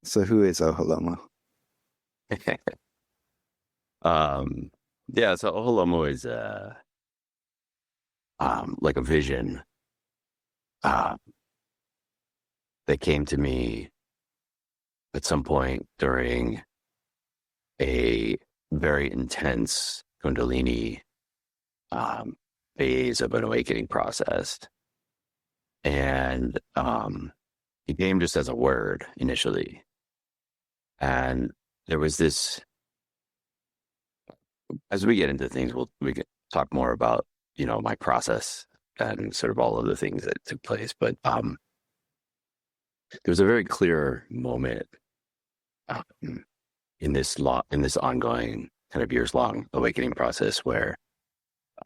So who is Oholomo? Um, yeah, so Oholomo is like a vision uh, that came to me at some point during a very intense kundalini um, phase of an awakening process. And it came just as a word initially. And there was this, as we get into things, we can talk more about, my process and sort of all of the things that took place. But there was a very clear moment um, in this ongoing kind of years long awakening process where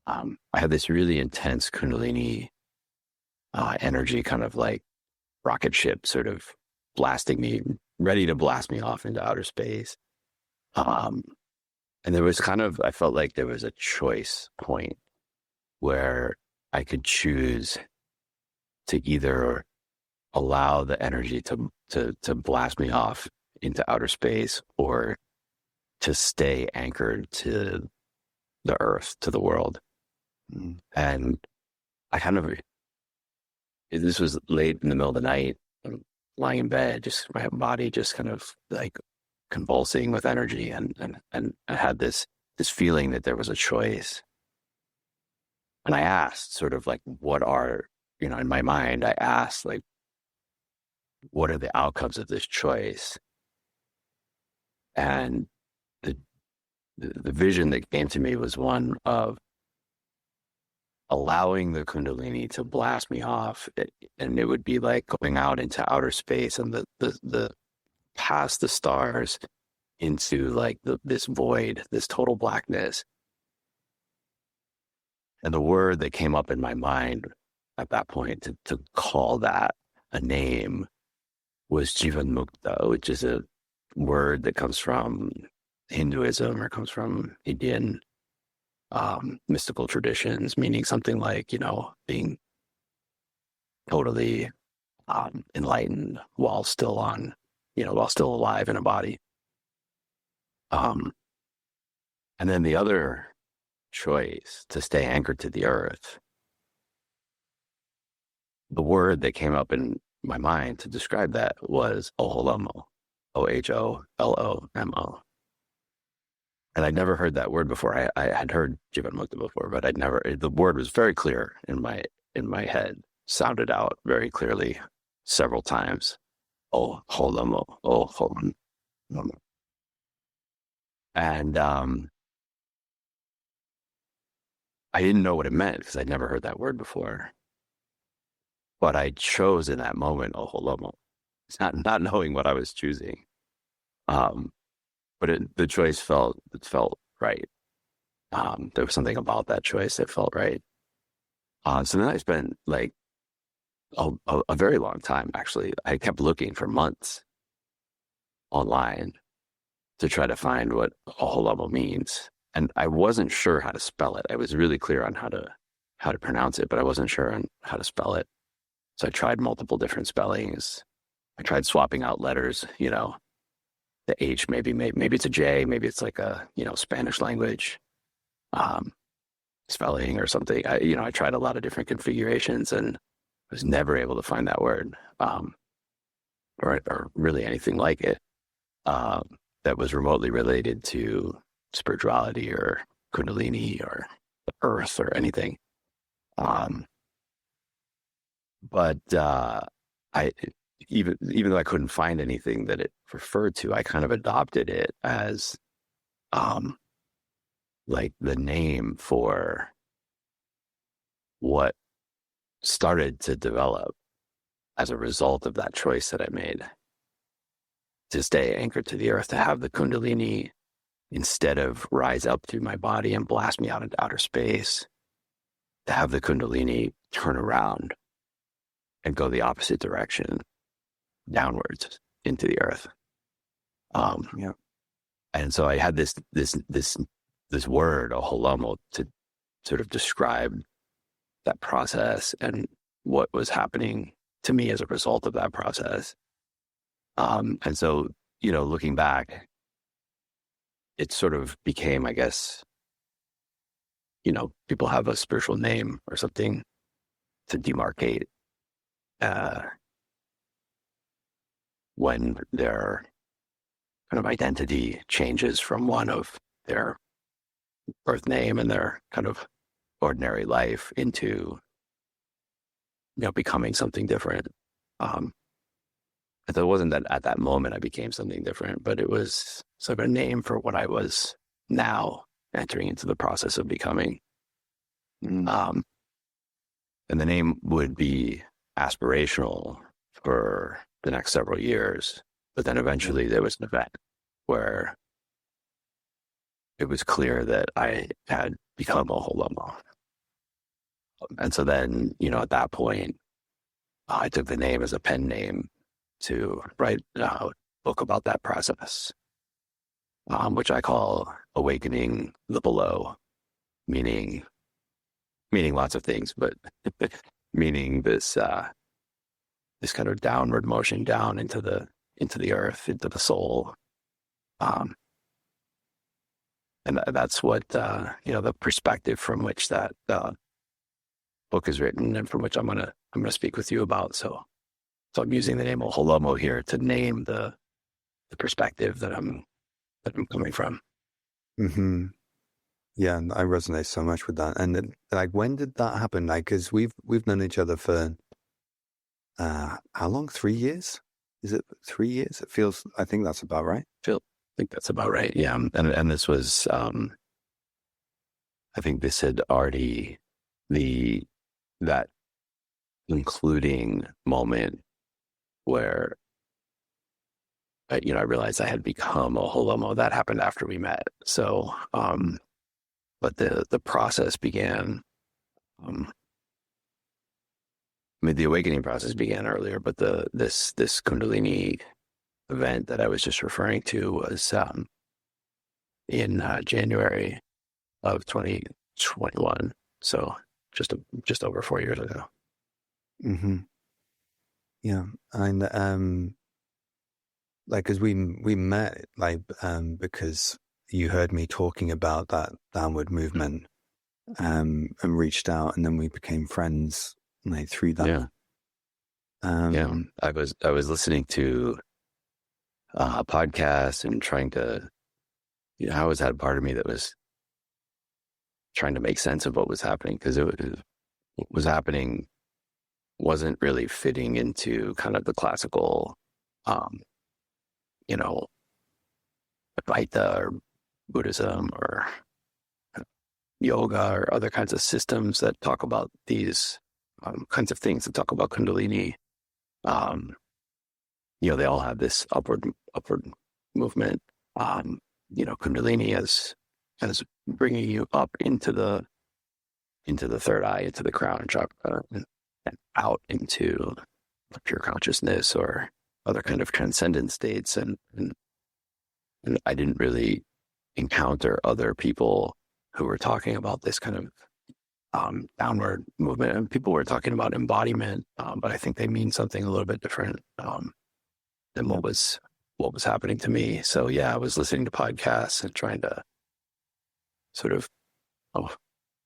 I had this really intense kundalini energy, kind of like rocket ship, sort of blasting me, ready to blast me off into outer space. Um, and there was I felt like there was a choice point where I could choose to either allow the energy to blast me off into outer space, or to stay anchored to the earth, to the world. Mm. And I kind of, this was late in the middle of the night, I'm lying in bed, just my body just kind of like convulsing with energy. And I had this feeling that there was a choice. And I asked sort of like, in my mind, I asked like, what are the outcomes of this choice? And the the vision that came to me was one of allowing the kundalini to blast me off, and it would be like going out into outer space and the past the stars into like this void, this total blackness. And the word that came up in my mind at that point to call that a name was Jivan Mukta, which is a word that comes from Hinduism, or comes from Indian mystical traditions, meaning something like, being totally enlightened while still while still alive in a body. Um, and then the other choice, to stay anchored to the earth, the word that came up in my mind to describe that was Oholomo, Oholomo. And I'd never heard that word before. I had heard Jivan Mukta before, but the word was very clear in my head, sounded out very clearly several times. Oholomo, Oholomo. And I didn't know what it meant because I'd never heard that word before. But I chose in that moment Oholomo. It's not knowing what I was choosing. Um, but the choice felt right. There was something about that choice that felt right. So then I spent like a very long time, actually. I kept looking for months online to try to find what Oholomo means. And I wasn't sure how to spell it. I was really clear on how to pronounce it, but I wasn't sure on how to spell it. So I tried multiple different spellings. I tried swapping out letters, the H, maybe it's a J, maybe it's like a, Spanish language spelling or something. I tried a lot of different configurations and was never able to find that word, or really anything like it, that was remotely related to spirituality or kundalini or the earth or anything. Um, but I even though I couldn't find anything that it referred to, I kind of adopted it as like the name for what started to develop as a result of that choice that I made to stay anchored to the earth, to have the kundalini, instead of rise up through my body and blast me out into outer space, to have the kundalini turn around and go the opposite direction, downwards into the earth. Yeah. And so I had this word, Oholomo, to sort of describe that process and what was happening to me as a result of that process. And so, looking back, it sort of became, I guess, people have a spiritual name or something to demarcate uh, when their kind of identity changes from one of their birth name and their kind of ordinary life into, becoming something different. Um, and so it wasn't that at that moment I became something different, but it was sort of a name for what I was now entering into the process of becoming. Mm. And the name would be aspirational for the next several years. But then eventually there was an event where it was clear that I had become a Oholomo. And so then, at that point, I took the name as a pen name to write a book about that process, which I call Awakening the Below, meaning lots of things, but meaning this kind of downward motion down into the earth, into the soul. And that's what, the perspective from which that book is written and from which I'm going to speak with you about. So I'm using the name Oholomo here to name the perspective that I'm coming from. Mm-hmm. Yeah, and I resonate so much with that. And like, when did that happen? Like, because we've known each other for how long? 3 years? Is it 3 years? It feels. I think that's about right. I think that's about right. Yeah, and this was. I think this had already that concluding moment where I realized I had become a Oholomo. That happened after we met. So, but the process began. The awakening process began earlier, but this kundalini event that I was just referring to was in January of 2021. So just over 4 years ago. Mm-hmm. Yeah, and like, because we met because you heard me talking about that downward movement, and reached out, and then we became friends through that. Yeah. I was listening to a podcast and trying to, I always had a part of me that was trying to make sense of what was happening, because what was happening wasn't really fitting into kind of the classical, Advaita or Buddhism or yoga or other kinds of systems that talk about these kinds of things, that talk about kundalini. They all have this upward movement. Kundalini as bringing you up into the third eye, into the crown chakra, and out into pure consciousness or other kind of transcendent states. And I didn't really encounter other people who were talking about this kind of downward movement, and people were talking about embodiment, but I think they mean something a little bit different than what was happening to me. So yeah, I was listening to podcasts and trying to sort of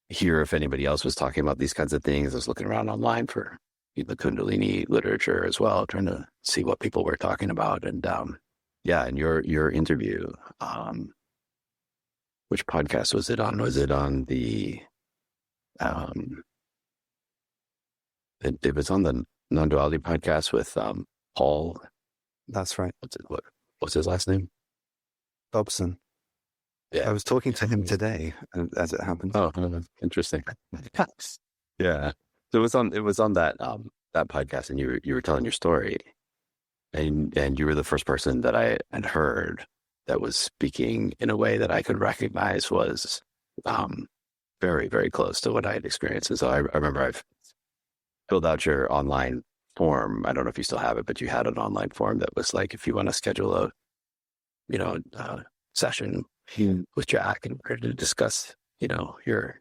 hear if anybody else was talking about these kinds of things. I was looking around online for the kundalini literature as well, trying to see what people were talking about. And and your interview, which podcast was it on? Was it on the it was on the non-duality podcast with Paul? That's right. What's his last name? Dobson. Yeah, I was talking to him today, as it happens. Oh, interesting. Yeah, so it was on that that podcast, and you were telling your story, and you were the first person that I had heard that was speaking in a way that I could recognize was very, very close to what I had experienced. And so I remember I've filled out your online form. I don't know if you still have it, but you had an online form that was like, if you want to schedule a session with Jack and we're to discuss, your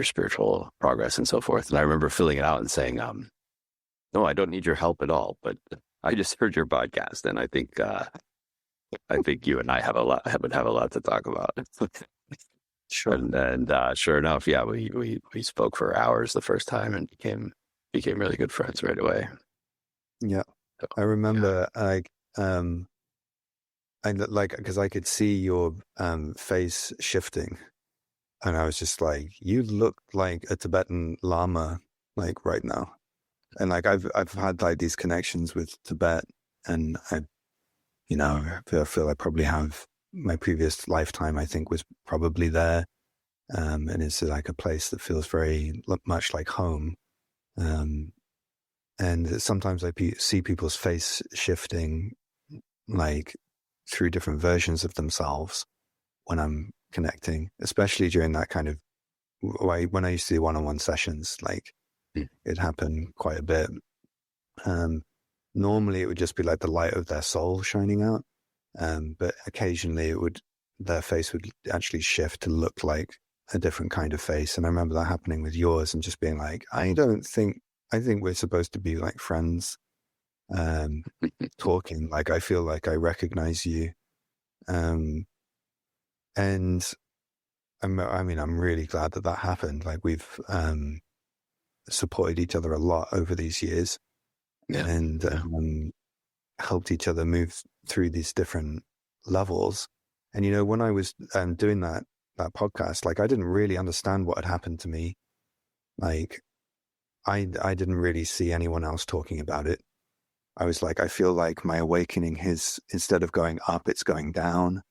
spiritual progress and so forth. And I remember filling it out and saying, no, I don't need your help at all, but I just heard your podcast, and I think you and I would have a lot to talk about. Sure. And sure enough, yeah, we spoke for hours the first time and became really good friends right away. Yeah. So, I yeah, remember I like, because I could see your face shifting, and I was just like, you look like a Tibetan Lama, like right now. And like I've had like these connections with Tibet, and I feel I probably have my previous lifetime, I think, was probably there. And it's like a place that feels very much like home. Um, and sometimes I see people's face shifting, like through different versions of themselves when I'm connecting, especially during that kind of when I used to do one-on-one sessions, like mm, it happened quite a bit. Um, Normally it would just be like the light of their soul shining out. But occasionally their face would actually shift to look like a different kind of face. And I remember that happening with yours and just being like, I think we're supposed to be like friends, talking. Like, I feel like I recognize you. Um, and I'm really glad that that happened. Like, we've, supported each other a lot over these years, yeah, and, yeah, helped each other move through these different levels. And when I was doing that podcast, like, I didn't really understand what had happened to me. Like, I didn't really see anyone else talking about it. I was like, I feel like my awakening is, instead of going up, it's going down.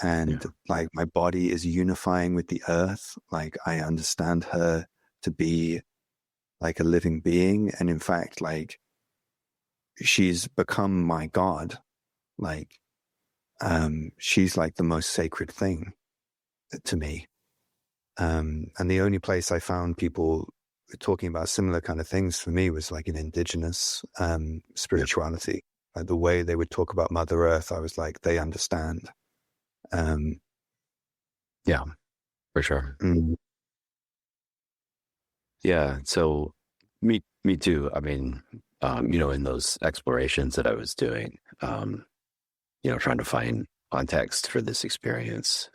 And yeah, like my body is unifying with the earth. Like, I understand her to be like a living being. And in fact, like, she's become my God. Like, she's like the most sacred thing to me. And the only place I found people talking about similar kind of things for me was like in indigenous yeah, spirituality. Like the way they would talk about Mother Earth, I was like, they understand. Um, yeah, for sure. mm, Yeah. So me too. I mean, in those explorations that I was doing, trying to find context for this experience,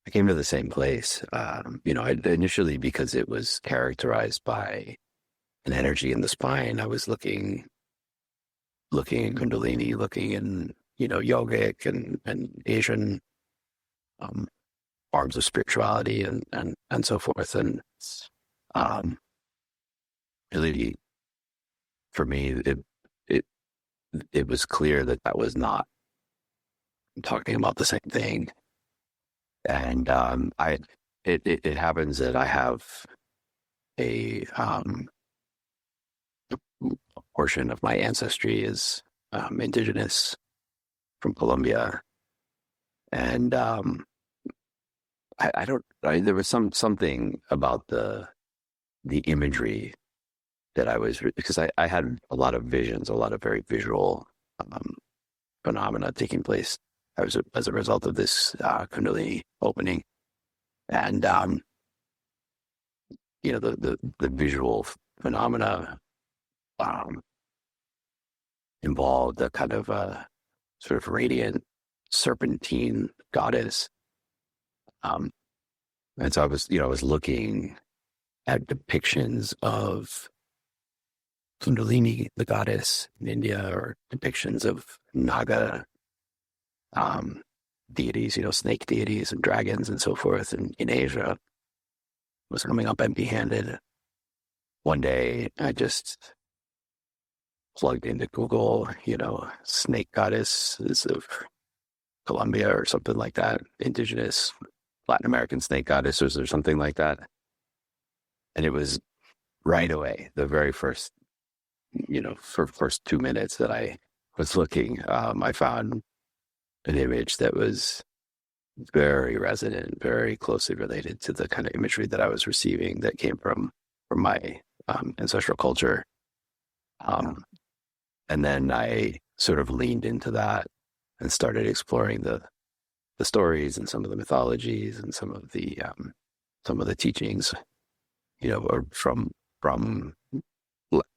I came to the same place. Initially because it was characterized by an energy in the spine. I was looking in kundalini, looking in, yogic and Asian um, forms of spirituality and so forth. And um, really, for me, it it was clear that that was not talking about the same thing. And it happens that I have a portion of my ancestry is indigenous from Colombia, and I don't. There was something about the imagery that I was, because I had a lot of visions, a lot of very visual um, phenomena taking place as a result of this Kundalini opening, and the visual phenomena um, involved a kind of a sort of radiant serpentine goddess, um, and so I was looking at depictions of Kundalini, the goddess in India, or depictions of Naga um, deities, snake deities and dragons and so forth. And in Asia, was coming up empty-handed. One day, I just plugged into Google, snake goddesses of Colombia or something like that, indigenous Latin American snake goddesses or something like that. And it was right away, the very first, for first 2 minutes that I was looking, I found an image that was very resonant, very closely related to the kind of imagery that I was receiving that came from my ancestral culture. Um, and then I sort of leaned into that and started exploring the stories and some of the mythologies and some of the teachings, or from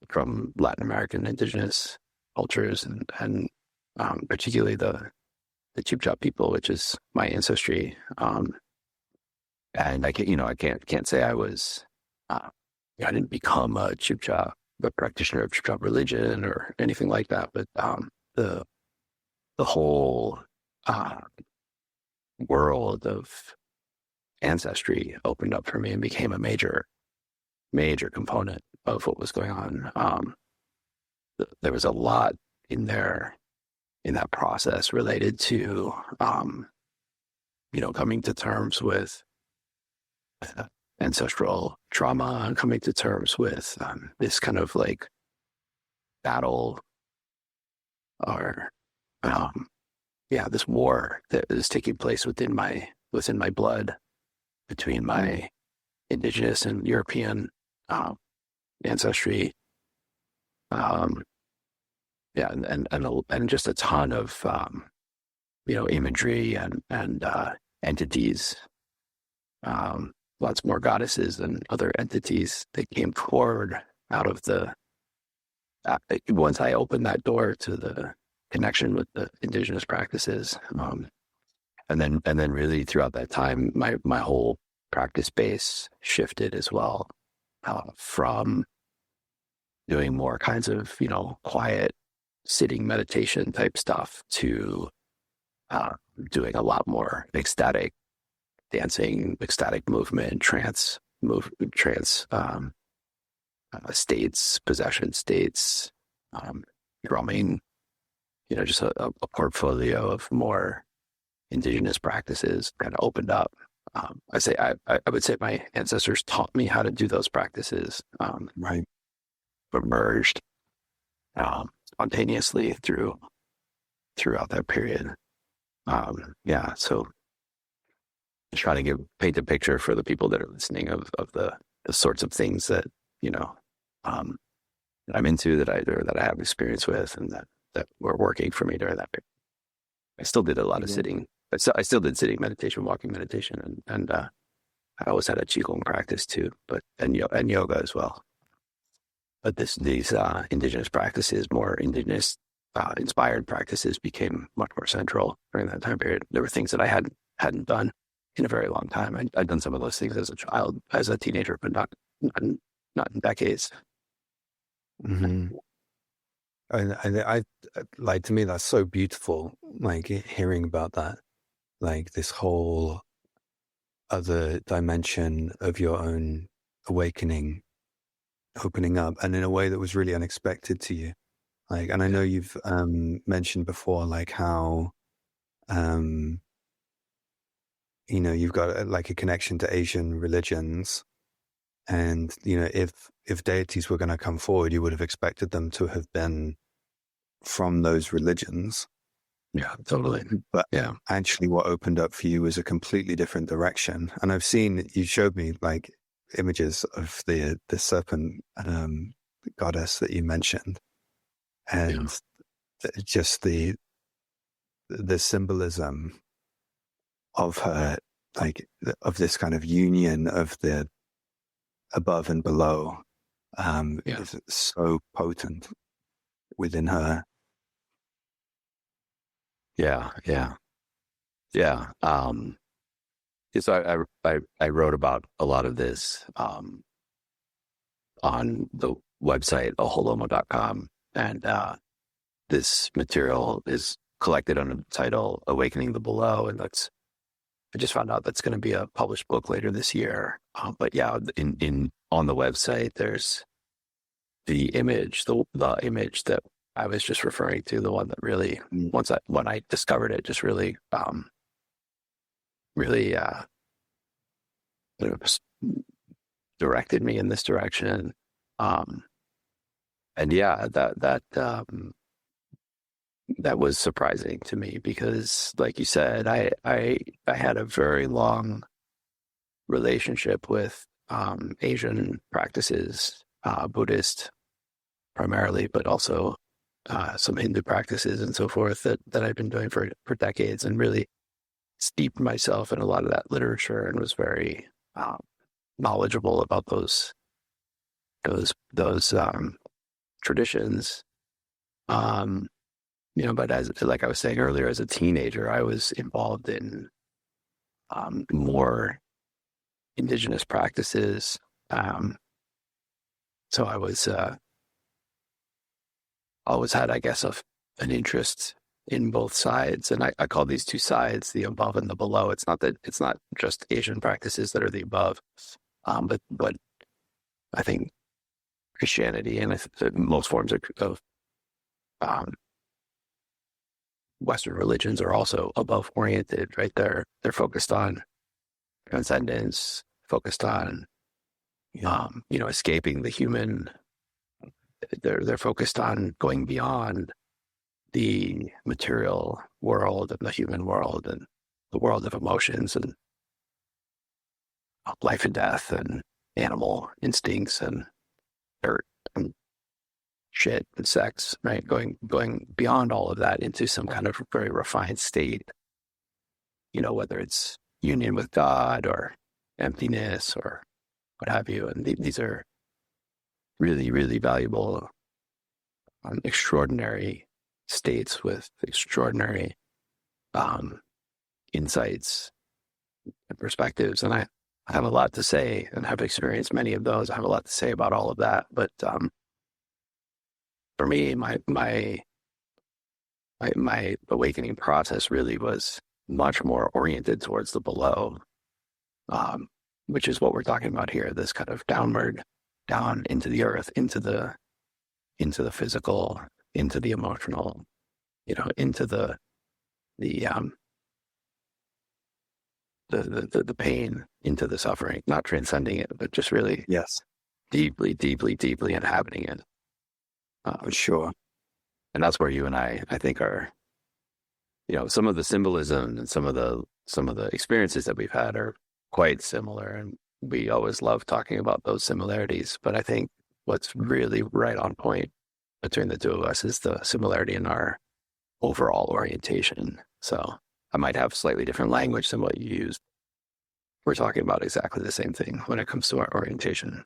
from Latin American indigenous cultures, and particularly the Chibcha people, which is my ancestry. And I can't say I was, I didn't become a Chibcha, a practitioner of Chibcha religion or anything like that. But the whole world of ancestry opened up for me and became a major component of what was going on. There was a lot in there in that process related to, coming to terms with ancestral trauma and coming to terms with this kind of like battle or, this war that is taking place within my blood between my indigenous and European ancestry. And just a ton of imagery and entities, lots more goddesses and other entities that came forward out of the once I opened that door to the connection with the indigenous practices. And then really throughout that time, my whole practice base shifted as well, from doing more kinds of, quiet sitting meditation type stuff to doing a lot more ecstatic dancing, ecstatic movement, trance states, possession states, drumming, just a portfolio of more indigenous practices kind of opened up. I would say my ancestors taught me how to do those practices, Right. emerged spontaneously throughout that period. So just trying to paint a picture for the people that are listening of the sorts of things that that I'm into, that I have experience with, and that were working for me during that period. I still did a lot of sitting. I still did sitting meditation, walking meditation, and I always had a qigong practice too, and yoga as well. But these indigenous practices, more indigenous inspired practices, became much more central during that time period. There were things that I hadn't done in a very long time. I'd done some of those things as a child, as a teenager, but not in decades. Mm-hmm. I like, to me, that's so beautiful, like hearing about that, like this whole other dimension of your own awakening opening up, and in a way that was really unexpected to you. Like, and I know you've mentioned before, like how you've got like a connection to Asian religions, and if deities were going to come forward, you would have expected them to have been from those religions. Yeah, totally. But actually what opened up for you was a completely different direction. And I've seen, you showed me like images of the serpent goddess that you mentioned, and just the symbolism of her, like of this kind of union of the above and below, is so potent within her. So I wrote about a lot of this on the website oholomo.com, and this material is collected under the title "Awakening the Below," and I just found out that's going to be a published book later this year. But in on the website, there's the image, the image that I was just referring to, the one that really, when I discovered it, just really directed me in this direction. That was surprising to me because, like you said, I had a very long relationship with Asian practices, Buddhist primarily, but also some Hindu practices and so forth that I've been doing for decades, and really steeped myself in a lot of that literature and was very knowledgeable about those traditions. Um, but like I was saying earlier, as a teenager, I was involved in more indigenous practices. So I was always had, I guess, an interest in both sides. And I call these two sides the above and the below. It's not just Asian practices that are the above, but I think Christianity and most forms of um, Western religions are also above oriented, right? They're focused on transcendence, focused on escaping the human. They're focused on going beyond the material world and the human world and the world of emotions and life and death and animal instincts and dirt and shit and sex, right? Going beyond all of that into some kind of very refined state, whether it's union with God or emptiness or what have you. And these are really, really valuable, extraordinary states with extraordinary insights and perspectives. And I have a lot to say and have experienced many of those. I have a lot to say about all of that. But for me, my awakening process really was much more oriented towards the below, which is what we're talking about here. This kind of downward, down into the earth, into the physical, into the emotional, into the pain, into the suffering, not transcending it, but just really Yes. deeply, deeply, deeply inhabiting it. Sure. And that's where you and I think are, some of the symbolism and some of the experiences that we've had are quite similar. And we always love talking about those similarities. But I think what's really right on point between the two of us is the similarity in our overall orientation. So I might have slightly different language than what you use. We're talking about exactly the same thing when it comes to our orientation.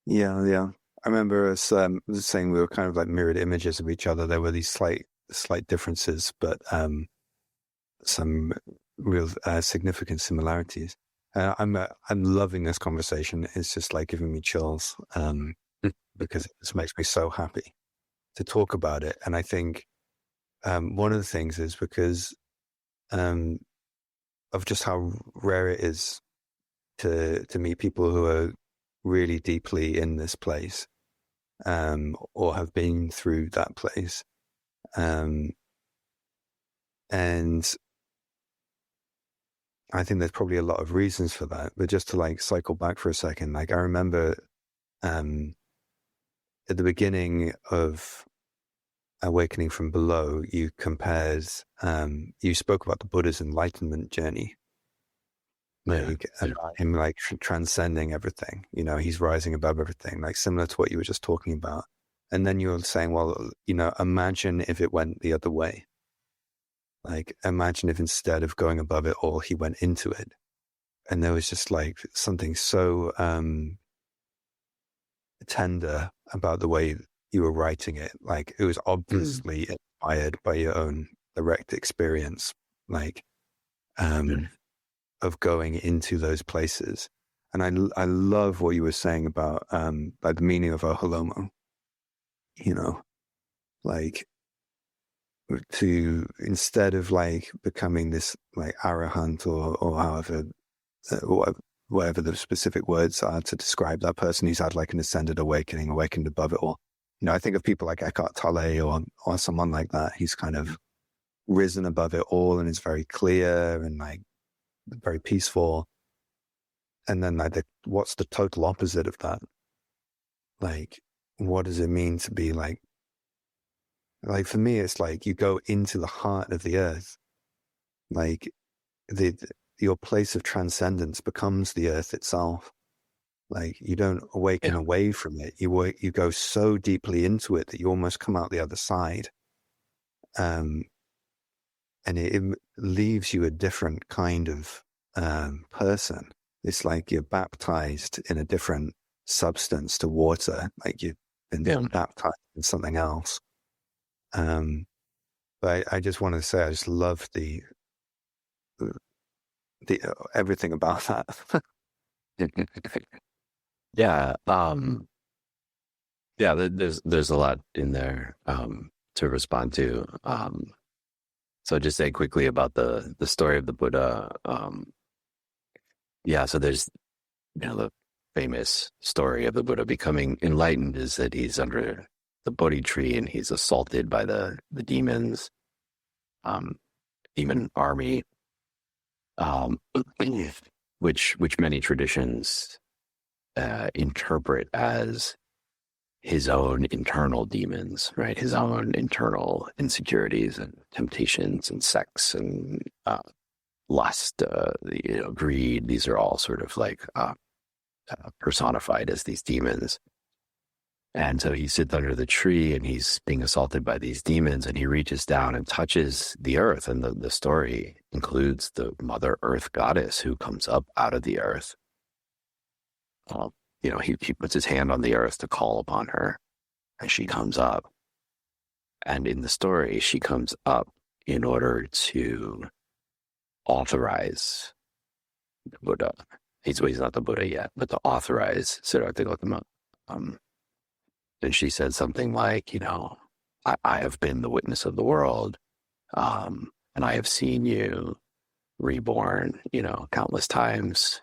Yeah, yeah. I remember us saying we were kind of like mirrored images of each other. There were these slight differences, but some real significant similarities. I'm loving this conversation. It's just like giving me chills because it just makes me so happy to talk about it. And I think one of the things is because of just how rare it is to meet people who are really deeply in this place or have been through that place. And I think there's probably a lot of reasons for that, but just to like cycle back for a second, like I remember at the beginning of Awakening from Below, you compared, you spoke about the Buddha's enlightenment journey, like about him like transcending everything, he's rising above everything, like similar to what you were just talking about. And then you were saying, well, imagine if it went the other way. Like, imagine if instead of going above it all, he went into it. And there was just like something so tender about the way you were writing it. Like, it was obviously inspired by your own direct experience, like, of going into those places. And I love what you were saying about like the meaning of Oholomo, like, to instead of like becoming this like arahant or however whatever the specific words are to describe that person who's had like an ascended awakening, awakened above it all. I think of people like Eckhart Tolle or someone like that. He's kind of risen above it all and is very clear and like very peaceful. And then like what's the total opposite of that? Like, what does it mean to be like for me, it's like you go into the heart of the earth, like your place of transcendence becomes the earth itself. Like, you don't awaken away from it. You go so deeply into it that you almost come out the other side. And it leaves you a different kind of person. It's like you're baptized in a different substance to water. Like been Yeah. baptized in something else. But I just wanted to say I just love the everything about that. Yeah. Yeah. There's a lot in there to respond to. So just say quickly about the story of the Buddha. Yeah. So there's the famous story of the Buddha becoming enlightened is that he's under the Bodhi tree and he's assaulted by the demons, demon army, um, which many traditions interpret as his own internal demons, right? His own internal insecurities and temptations and sex and lust, greed. These are all sort of like personified as these demons. And so he sits under the tree and he's being assaulted by these demons and he reaches down and touches the earth. And the story includes the Mother Earth goddess who comes up out of the earth. He puts his hand on the earth to call upon her and she comes up. And in the story, she comes up in order to authorize the Buddha. He's not the Buddha yet, but to authorize Siddhartha Gautama. And she said something like, I have been the witness of the world, and I have seen you reborn, countless times,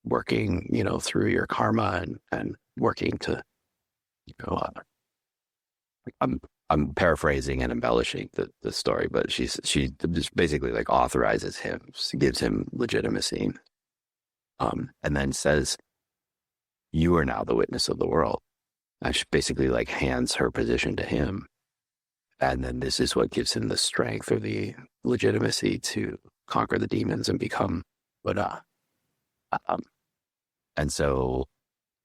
working, through your karma and working to, I'm paraphrasing and embellishing the story, but she just basically like authorizes him, gives him legitimacy, and then says, "You are now the witness of the world." And she basically like hands her position to him, and then this is what gives him the strength or the legitimacy to conquer the demons and become Buddha. And so,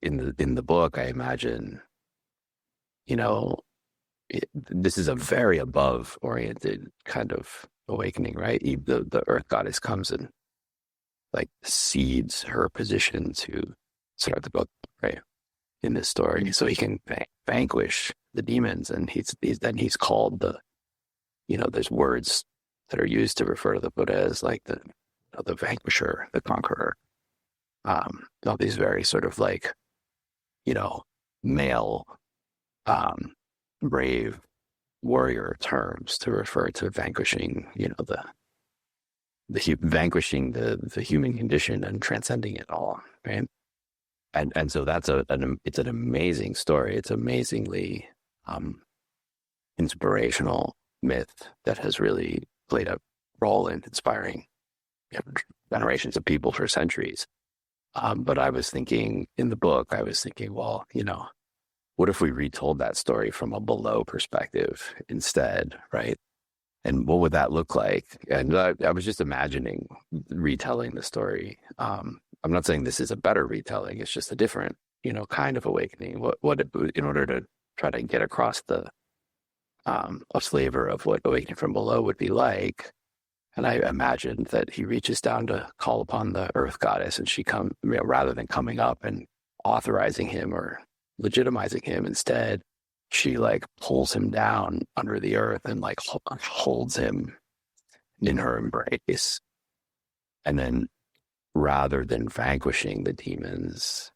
in the book, I imagine, this is a very above oriented kind of awakening, right? The earth goddess comes and like cedes her position to start the book, right? In this story, so he can vanquish the demons, and he's called there's words that are used to refer to the Buddha as like the vanquisher, the conqueror. All these very sort of like male brave warrior terms to refer to vanquishing vanquishing the human condition and transcending it all, right? And so that's it's an amazing story. It's amazingly inspirational myth that has really played a role in inspiring generations of people for centuries. But I was thinking in the book, well, what if we retold that story from a below perspective instead, right? And what would that look like? And I was just imagining retelling the story. I'm not saying this is a better retelling. It's just a different, kind of awakening. What in order to try to get across a flavor of what awakening from below would be like. And I imagined that he reaches down to call upon the earth goddess, and she comes, rather than coming up and authorizing him or legitimizing him, instead, she like pulls him down under the earth and like holds him in her embrace. And then rather than vanquishing the demons,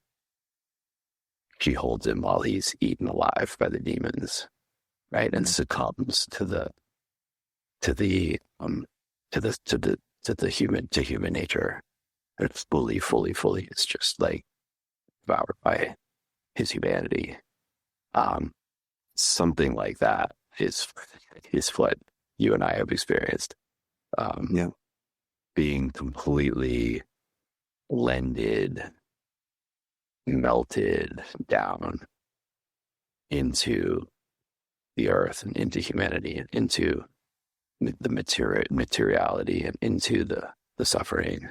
she holds him while he's eaten alive by the demons, right? And succumbs to human nature. And fully, it's just like devoured by his humanity. Something like that is what you and I have experienced. Being completely blended, melted down into the earth and into humanity and into the materiality and into the suffering,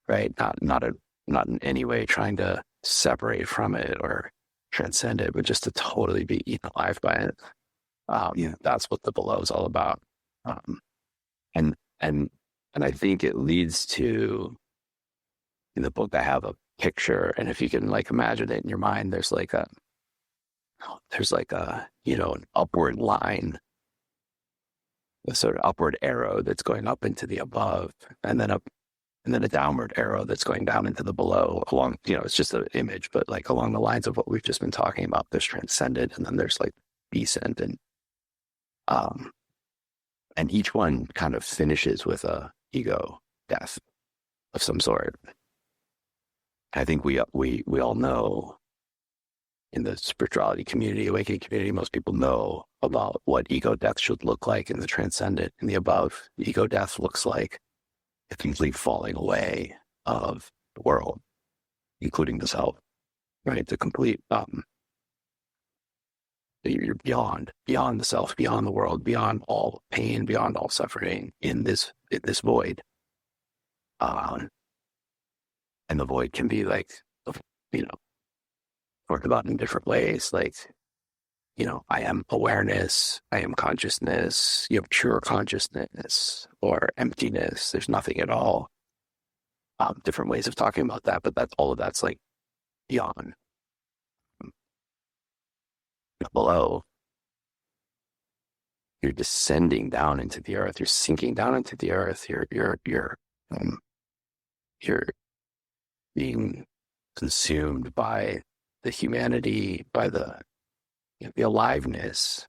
right? Not in any way trying to separate from it or transcend it, but just to totally be eaten alive by it. That's what the below is all about. And I think it leads to, in the book, I have a picture, and if you can like imagine it in your mind, there's like there's like an upward line, a sort of upward arrow that's going up into the above, and then a downward arrow that's going down into the below along, it's just an image, but like along the lines of what we've just been talking about. There's transcendent, and then there's like descent, um, and each one kind of finishes with a ego death of some sort. I think we all know in the spirituality community, awakening community, most people know about what ego death should look like in the transcendent, in the above. Ego death looks like a complete falling away of the world, including the self, right? The complete, you're beyond the self, beyond the world, beyond all pain, beyond all suffering in this void. And the void can be like, talked about in different ways, like, I am awareness, I am consciousness, you have pure consciousness or emptiness, there's nothing at all. Different ways of talking about that, but all of that's like beyond. Below, you're descending down into the earth, you're sinking down into the earth, you're being consumed by the humanity, by the aliveness,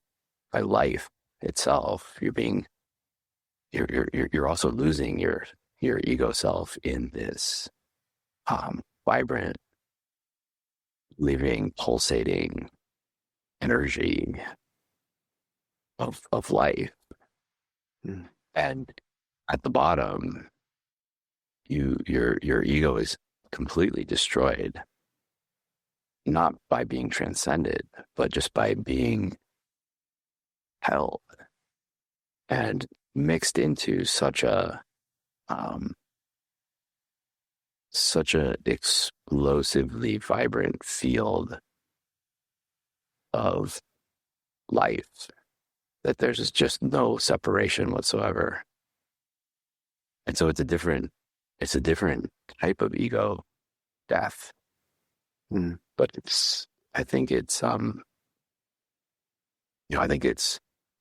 by life itself. You're also losing your ego self in this vibrant, living, pulsating energy of life. And at the bottom, your ego is completely destroyed, not by being transcended, but just by being held and mixed into such a explosively vibrant field of life that there's just no separation whatsoever. And so it's a different type of ego death. But I think it's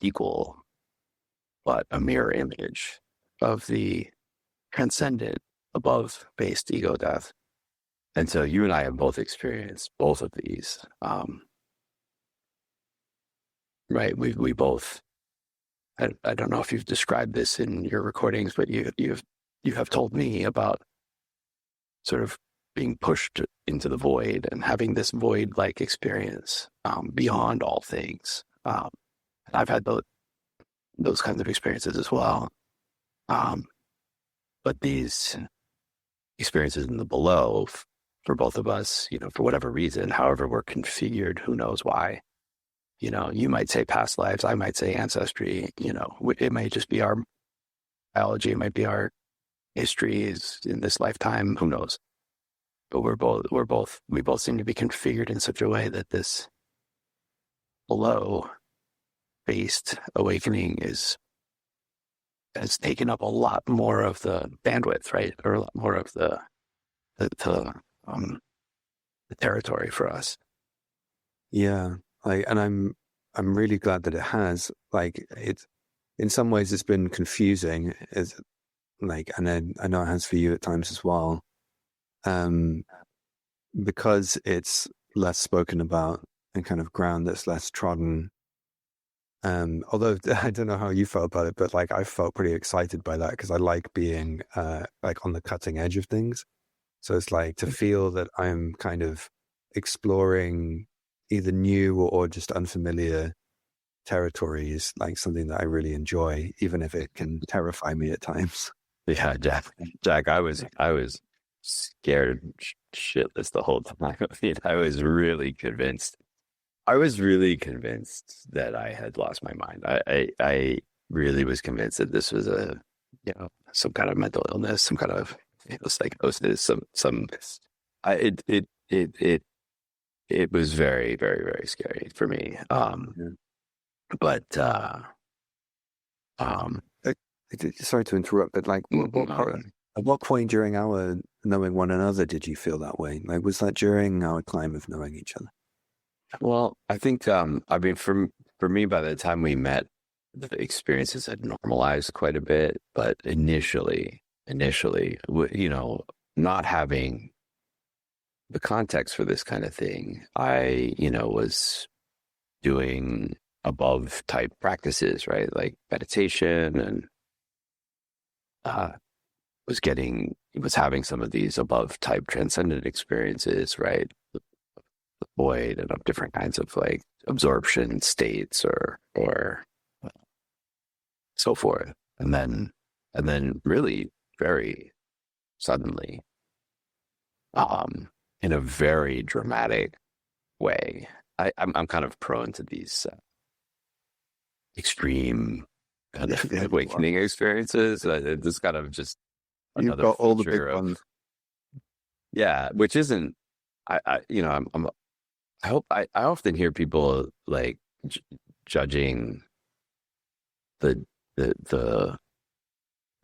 equal, but a mirror image of the transcendent, above-based ego death. And so you and I have both experienced both of these. Right? We both. I don't know if you've described this in your recordings, but you have told me about sort of being pushed into the void and having this void-like experience beyond all things. And I've had those kinds of experiences as well. But these experiences in the below, for both of us, for whatever reason, however we're configured, who knows why. You might say past lives, I might say ancestry. It might just be our biology, it might be our histories in this lifetime. Who knows? But we both seem to be configured in such a way that this below-based awakening has taken up a lot more of the bandwidth, right? Or a lot more of the territory for us. Yeah. And I'm really glad that it has. In some ways it's been confusing. And I know it has for you at times as well. Because it's less spoken about and kind of ground that's less trodden. Although I don't know how you felt about it, but I felt pretty excited by that because I like being on the cutting edge of things. So it's to feel that I'm kind of exploring either new or just unfamiliar territory is something that I really enjoy, even if it can terrify me at times. Yeah, Jack, I was scared shitless the whole time. I was really convinced that I had lost my mind. I really was convinced that this was some kind of mental illness, some kind of psychosis, it was very, very, very scary for me. But sorry to interrupt, but at what point during our knowing one another did you feel that way? Was that during our time of knowing each other? Well, I think I mean for me, by the time we met, the experiences had normalized quite a bit. But initially, not having the context for this kind of thing, I was doing above type practices, right? Like meditation, and uh, was having some of these above type transcendent experiences, right? The void and of different kinds of like absorption states or so forth. And then really very suddenly, um, in a very dramatic way, I'm kind of prone to these extreme kind of Yeah, you are. awakening experiences. This kind of just You've another got all the big feature of, ones. yeah, which isn't, I hope I often hear people like judging the the the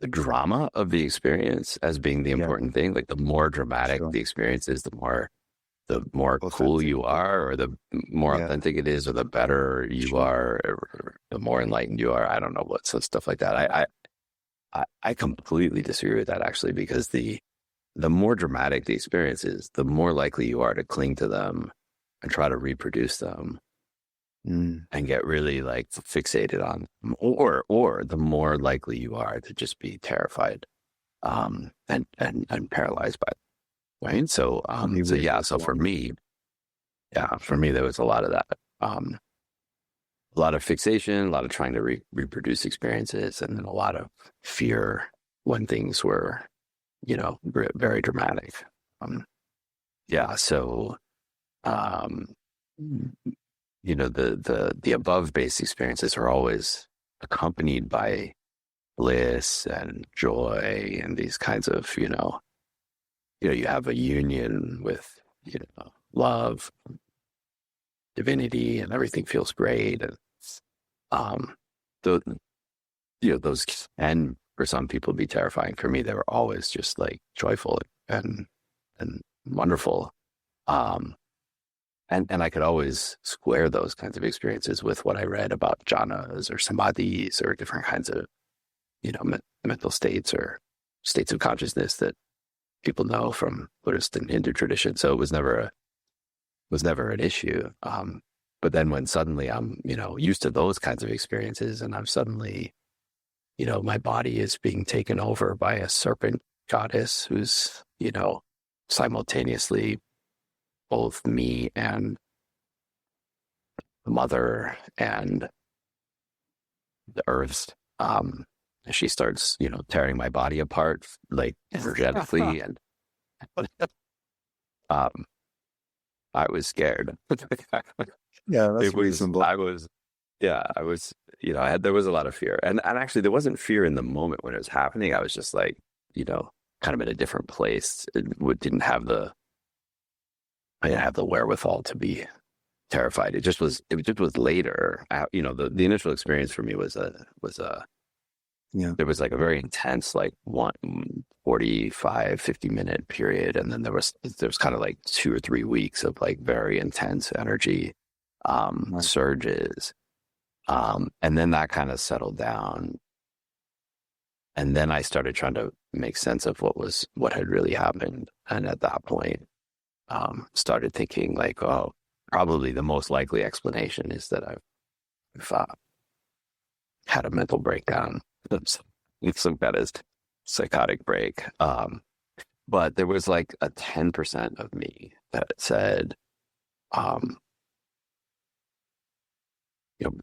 the drama of the experience as being the Yeah, important thing. Like the more dramatic sure. the experience is, the more cool Authentic. you are, or the more Yeah, authentic it is, or the better you sure. are, or the more enlightened you are. I don't know what so stuff like that. I completely disagree with that actually, because the more dramatic the experience is, the more likely you are to cling to them and try to reproduce them Mm, and get really like fixated on them. Or the more likely you are to just be terrified and paralyzed by it, right? So me so with yeah, as so well. for me there was a lot of that. A lot of fixation, a lot of trying to reproduce experiences, and then a lot of fear when things were, very dramatic. Um, yeah, so um, the above base experiences are always accompanied by bliss and joy and these kinds of, you have a union with, love, divinity, and everything feels great. And um, the those can for some people be terrifying. For me, they were always just like joyful and wonderful. Um, and I could always square those kinds of experiences with what I read about jhanas or samadhis or different kinds of, mental states or states of consciousness that people know from Buddhist and Hindu tradition. So it was never an issue. But then when suddenly I'm, used to those kinds of experiences, and I'm suddenly, my body is being taken over by a serpent goddess who's, simultaneously both me and the mother and the earth. She starts, tearing my body apart, like energetically, and um, I was scared. Yeah, that's It was, reasonable. I was, yeah, I was, there was a lot of fear, and actually there wasn't fear in the moment when it was happening. I was just like, kind of in a different place. I didn't have the wherewithal to be terrified. It just was later. The initial experience for me was Yeah. there was like a very intense, like 45, 50 minute period. And then there was kind of like 2 or 3 weeks of like very intense energy, Right. surges. And then that kind of settled down. And then I started trying to make sense of what had really happened. And at that point, started thinking like, oh, probably the most likely explanation is that I've had a mental breakdown. Some kind of psychotic break. But there was like a 10% of me that said, um,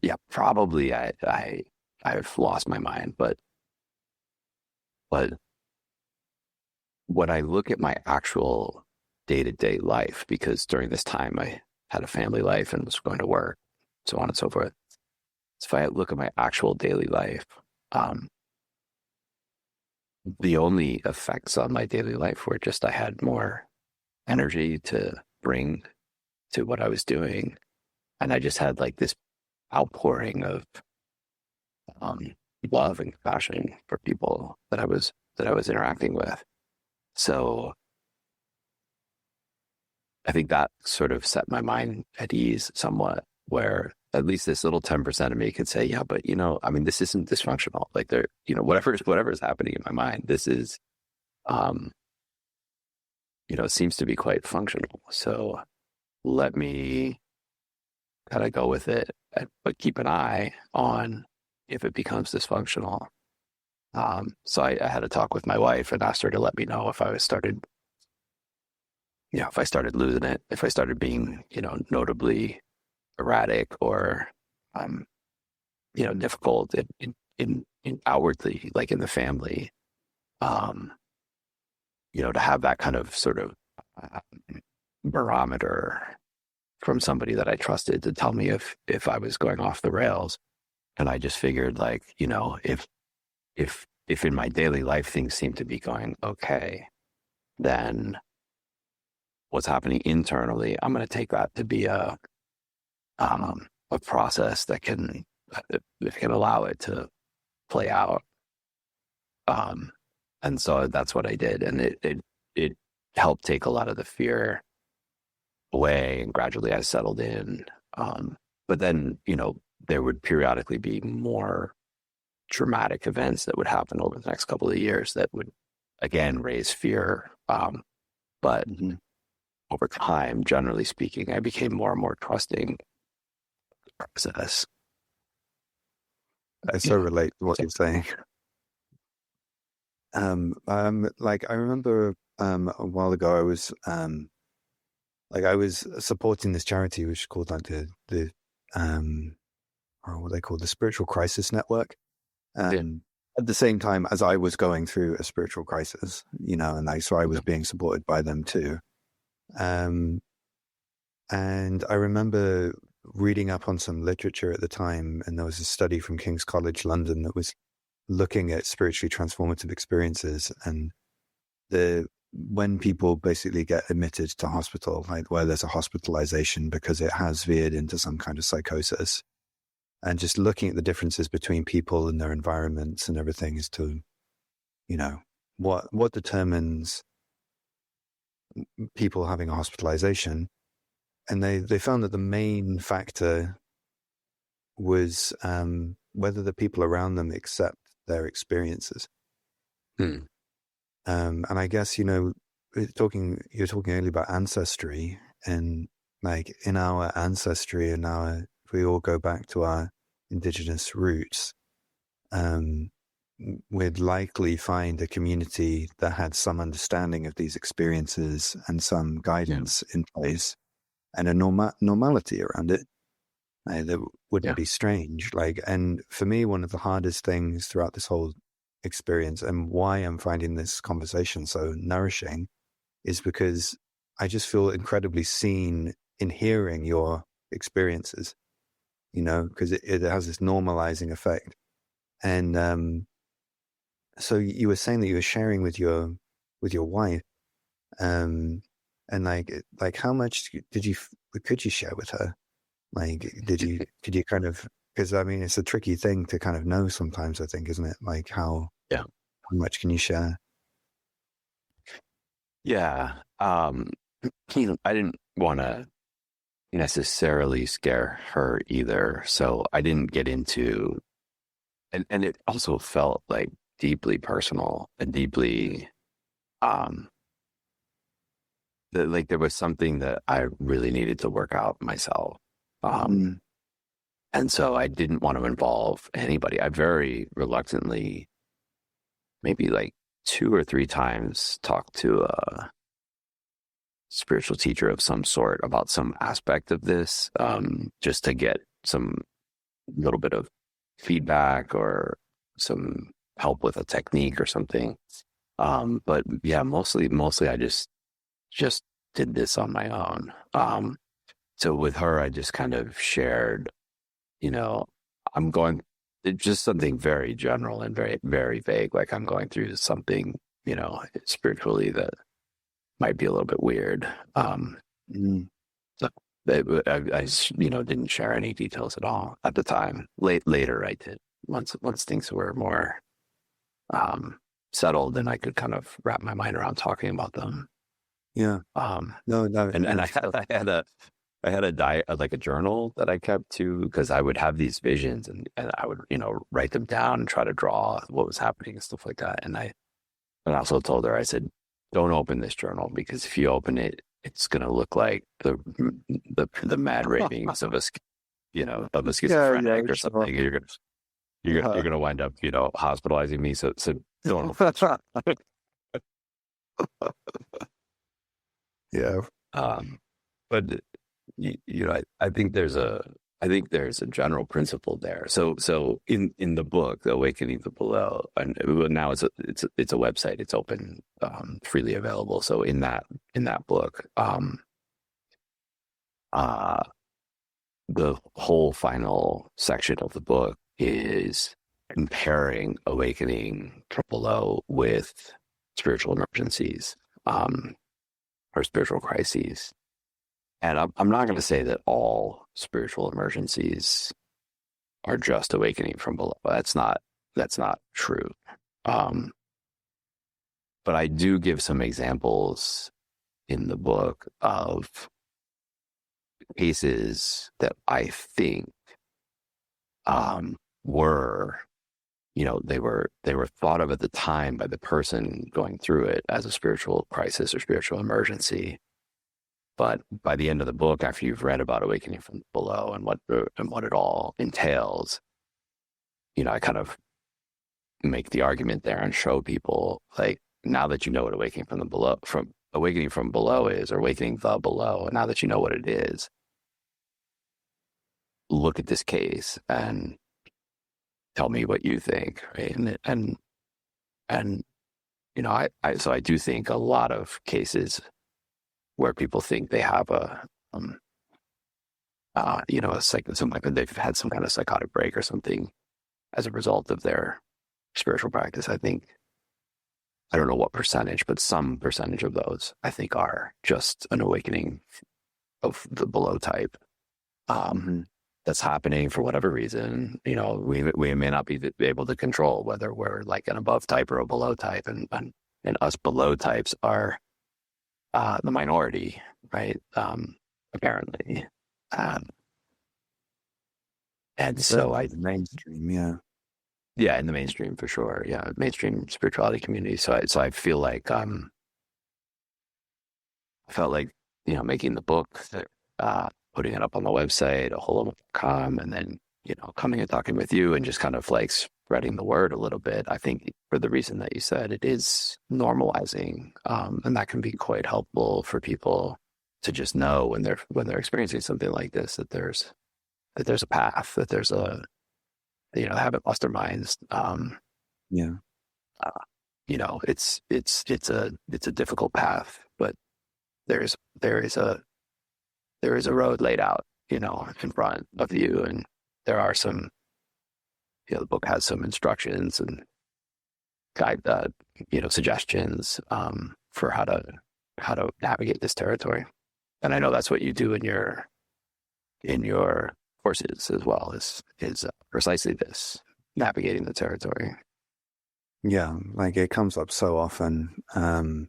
yeah, probably I've lost my mind. But when I look at my actual day-to-day life, because during this time I had a family life and was going to work, so on and so forth. So if I look at my actual daily life, um, the only effects on my daily life were just I had more energy to bring to what I was doing. And I just had like this outpouring of um, love and compassion for people that I was interacting with. So I think that sort of set my mind at ease somewhat, where at least this little 10% of me could say, yeah, but I mean, this isn't dysfunctional. Like there, whatever is happening in my mind, this is, um, seems to be quite functional. So let me kind of go with it, but keep an eye on if it becomes dysfunctional. So I had a talk with my wife and asked her to let me know if I started losing it, if I started being, notably erratic or, difficult in outwardly, like in the family, to have that kind of sort of uh, barometer from somebody that I trusted to tell me if I was going off the rails. And I just figured, like, if in my daily life things seem to be going okay, then what's happening internally, I'm going to take that to be a process that can allow it to play out. And so that's what I did, and it helped take a lot of the fear away, and gradually I settled in. But then there would periodically be more dramatic events that would happen over the next couple of years that would again raise fear. But over time, generally speaking, I became more and more trusting the process. I so relate to what you're saying. Like I remember a while ago, I was supporting this charity which is called like the or what they call the Spiritual Crisis Network. At the same time as I was going through a spiritual crisis, and so I was being supported by them too. And I remember reading up on some literature at the time, and there was a study from King's College London that was looking at spiritually transformative experiences, and when people basically get admitted to hospital, like where there's a hospitalization because it has veered into some kind of psychosis, and just looking at the differences between people and their environments and everything as to, what determines people having a hospitalization. And they found that the main factor was whether the people around them accept their experiences. And I guess, you're talking earlier about ancestry, and like in our ancestry and if we all go back to our indigenous roots, we'd likely find a community that had some understanding of these experiences and some guidance in place and a normality around it that wouldn't be strange. And for me, one of the hardest things throughout this whole experience, and why I'm finding this conversation so nourishing, is because I just feel incredibly seen in hearing your experiences, because it has this normalizing effect. And so you were saying that you were sharing with your wife, and like how much could you share with her? Like, could you kind of, because I mean, it's a tricky thing to kind of know sometimes, I think, isn't it? Like how much can you share? Yeah. I didn't want to necessarily scare her either. So I didn't get into, and it also felt like deeply personal and deeply, like there was something that I really needed to work out myself. And so I didn't want to involve anybody. I very reluctantly, maybe like 2 or 3 times, talked to a spiritual teacher of some sort about some aspect of this, just to get some little bit of feedback or some help with a technique or something. But yeah, mostly I just did this on my own. So with her, I just kind of shared, I'm going, it's just something very general and very, very vague. Like I'm going through something, spiritually that might be a little bit weird. So I didn't share any details at all at the time. Later I did. Once things were more settled and I could kind of wrap my mind around talking about them. Yeah. Um, No, no, and I had a diet, like a journal that I kept too, because I would have these visions and I would, write them down and try to draw what was happening and stuff like that. And I also told her, I said, don't open this journal because if you open it, it's going to look like the mad ravings of of a yeah, yeah, schizophrenic or sure. something. You're gonna wind up, hospitalizing me. So don't. Yeah. Um, but I think there's a general principle there. So in the book, Awakening the Below, and now it's a website. It's open, freely available. So in that book, uh, the whole final section of the book is comparing awakening from below with spiritual emergencies, or spiritual crises. And I'm not going to say that all spiritual emergencies are just awakening from below. That's not true. Um, but I do give some examples in the book of cases that I think were, they were thought of at the time by the person going through it as a spiritual crisis or spiritual emergency. But by the end of the book, after you've read about awakening from below and what it all entails, I kind of make the argument there and show people, like, now that you know what awakening from below is, or awakening the below, and now that you know what it is, look at this case and tell me what you think, right? And so I do think a lot of cases where people think they have they've had some kind of psychotic break or something as a result of their spiritual practice. I think, I don't know what percentage, but some percentage of those I think are just an awakening of the below type. That's happening for whatever reason. We may not be able to control whether we're like an above type or a below type, and us below types are the minority, right? Apparently. And so Certainly the mainstream, yeah. yeah, in the mainstream for sure. Yeah, mainstream spirituality community. So I feel like, I felt like, making the book, putting it up on the website, oholomo.com, and then, coming and talking with you and just kind of like spreading the word a little bit. I think for the reason that you said, it is normalizing, and that can be quite helpful for people to just know when they're experiencing something like this, that there's a path, that there's they haven't lost their minds. Yeah. It's a difficult path, but there is a road laid out, in front of you, and there are some, the book has some instructions and guide, suggestions, for how to navigate this territory. And I know that's what you do in your courses as well, is precisely this, navigating the territory. Yeah, like it comes up so often, and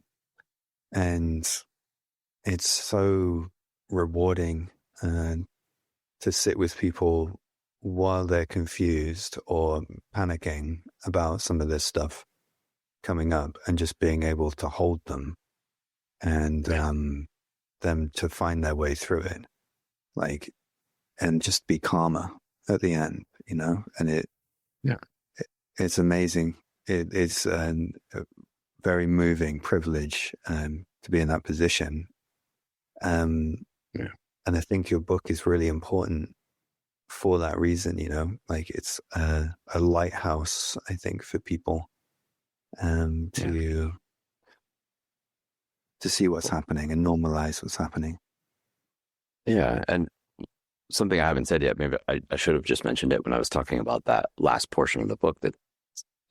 it's so rewarding to sit with people while they're confused or panicking about some of this stuff coming up, and just being able to hold them and them to find their way through it, like, and just be calmer at the end, and it's amazing. It's a very moving privilege to be in that position. And I think your book is really important for that reason, like it's a lighthouse, I think, for people to see what's happening and normalize what's happening. Yeah. And something I haven't said yet, maybe I should have just mentioned it when I was talking about that last portion of the book, that,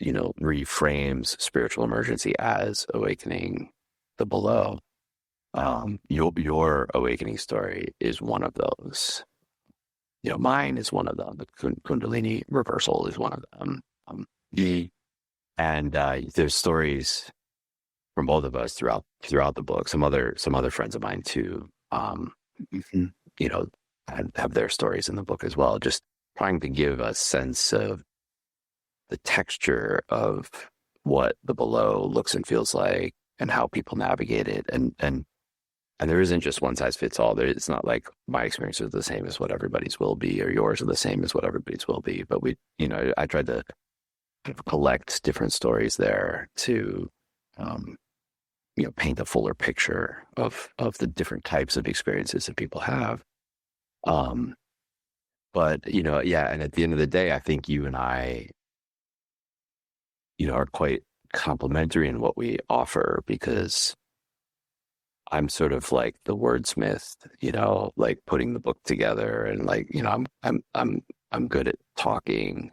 reframes spiritual emergency as awakening the below. Your awakening story is one of those. Mine is one of them. The kundalini reversal is one of them. And there's stories from both of us throughout the book. Some other friends of mine too, Mhm. you know, have their stories in the book as well. Just trying to give a sense of the texture of what the below looks and feels like, and how people navigate it, and there isn't just one size fits all. It's not like my experience is the same as what everybody's will be, or yours are the same as what everybody's will be. But I tried to kind of collect different stories there to, um, paint a fuller picture of the different types of experiences that people have. Um, but yeah, and at the end of the day, I think you and I, are quite complementary in what we offer, because I'm sort of like the wordsmith, like putting the book together, and like, I'm good at talking,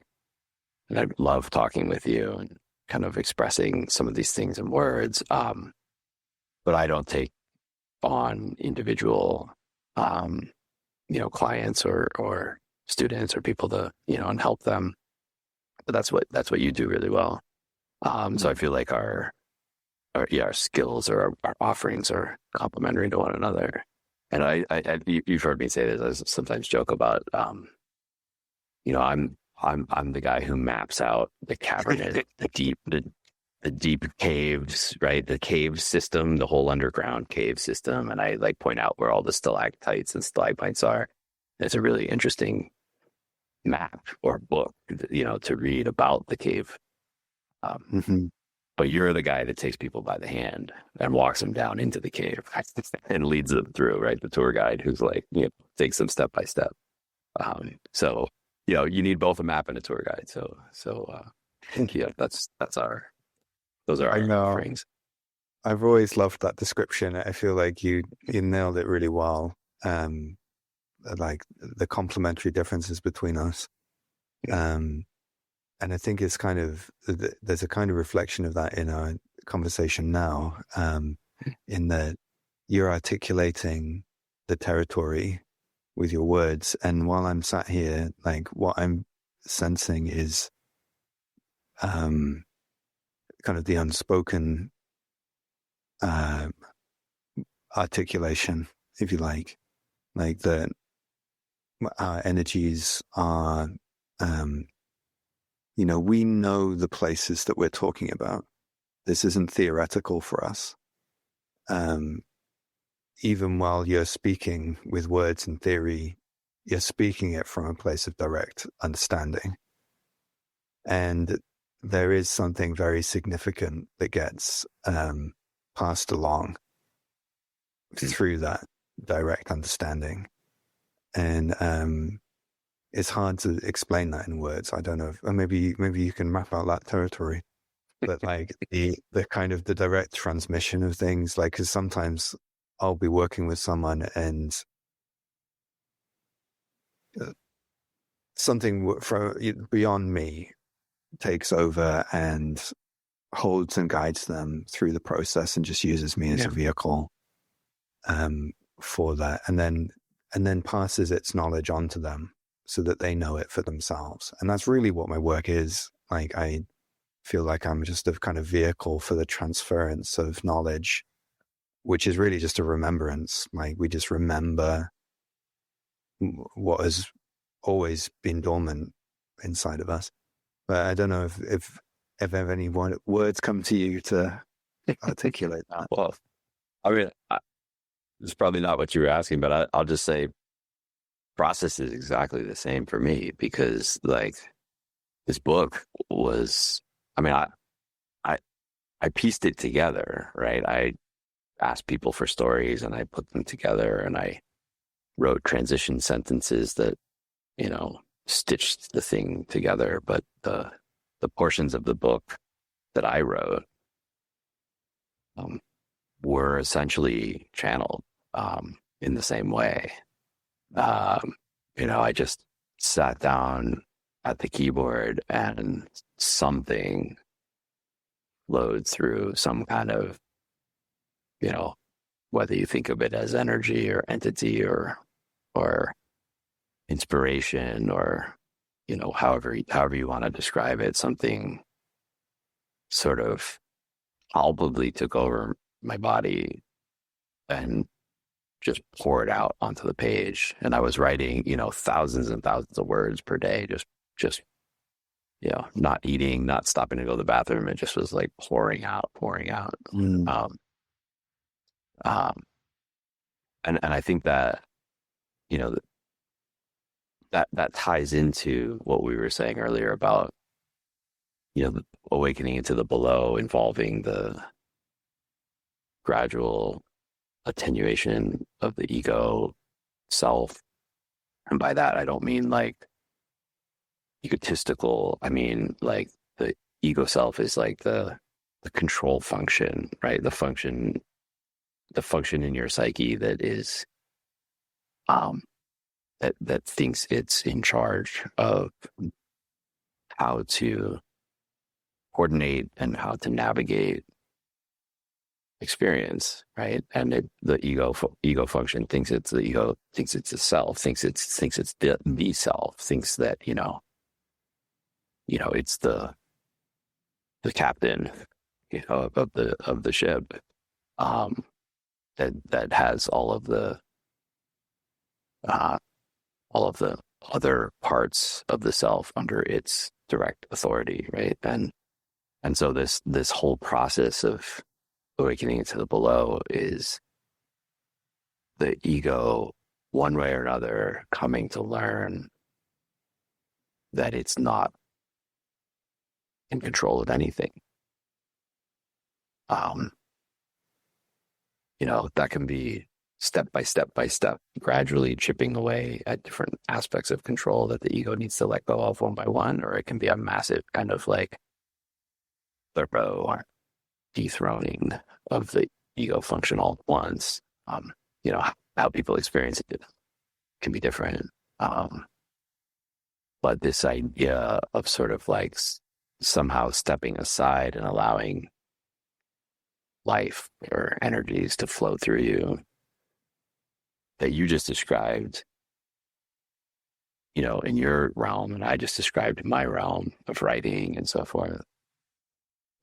and I love talking with you and kind of expressing some of these things in words. But I don't take on individual, clients or students or people to, and help them. But that's what you do really well. So I feel like our skills or our offerings are complementary to one another. And you've heard me say this. I sometimes joke about, I'm the guy who maps out the cavern, the deep caves, right? The cave system, the whole underground cave system. And I like point out where all the stalactites and stalagmites are. And it's a really interesting map or book, to read about the cave. Mhm. But you're the guy that takes people by the hand and walks them down into the cave and leads them through, right? The tour guide who's like, takes them step by step. So, you need both a map and a tour guide. So, yeah, those are I our know. offerings. I've always loved that description. I feel like you nailed it really well. Like the complementary differences between us. And I think it's kind of, there's a kind of reflection of that in our conversation now, in that you're articulating the territory with your words. And while I'm sat here, like what I'm sensing is kind of the unspoken articulation, if you like that our energies are, we know the places that we're talking about. This isn't theoretical for us. Even while you're speaking with words and theory, you're speaking it from a place of direct understanding. And there is something very significant that gets passed along through that direct understanding. And it's hard to explain that in words. I don't know or maybe you can map out that territory. But like the kind of the direct transmission of things, like, because sometimes I'll be working with someone and something from beyond me takes over and holds and guides them through the process and just uses me as a vehicle for that, and then passes its knowledge on to them so that they know it for themselves. And that's really what my work is. Like, I feel like I'm just a kind of vehicle for the transference of knowledge, which is really just a remembrance. Like, we just remember what has always been dormant inside of us. But I don't know if any words come to you to articulate that. Well, I mean, it's probably not what you were asking, but I'll just say process is exactly the same for me, because like this book was, I mean, I pieced it together, right? I asked people for stories and I put them together, and I wrote transition sentences that, stitched the thing together. But the portions of the book that I wrote were essentially channeled in the same way. I just sat down at the keyboard and something flowed through, some kind of, whether you think of it as energy or entity or inspiration, or, however you want to describe it, something sort of palpably took over my body and just poured out onto the page. And I was writing, thousands and thousands of words per day, just, not eating, not stopping to go to the bathroom. It just was like pouring out, pouring out. Mm. Um, um, and I think that, you know, that ties into what we were saying earlier about, the awakening into the below, involving the gradual attenuation of the ego self. And by that, I don't mean like egotistical. I mean, like the ego self is like the control function, right? The function in your psyche that is, that thinks it's in charge of how to coordinate and how to navigate experience, right? And the ego function thinks it's the ego, thinks it's the self, thinks it's the self, thinks that it's the captain, of the ship, that has uh, all of the other parts of the self under its direct authority, right? And so this whole process of awakening into the below is the ego, one way or another, coming to learn that it's not in control of anything. That can be step by step by step, gradually chipping away at different aspects of control that the ego needs to let go of one by one, or it can be a massive kind of like thorough dethroning of the ego function all at once. How people experience it can be different. But this idea of sort of like somehow stepping aside and allowing life or energies to flow through you that you just described, in your realm, and I just described my realm of writing and so forth.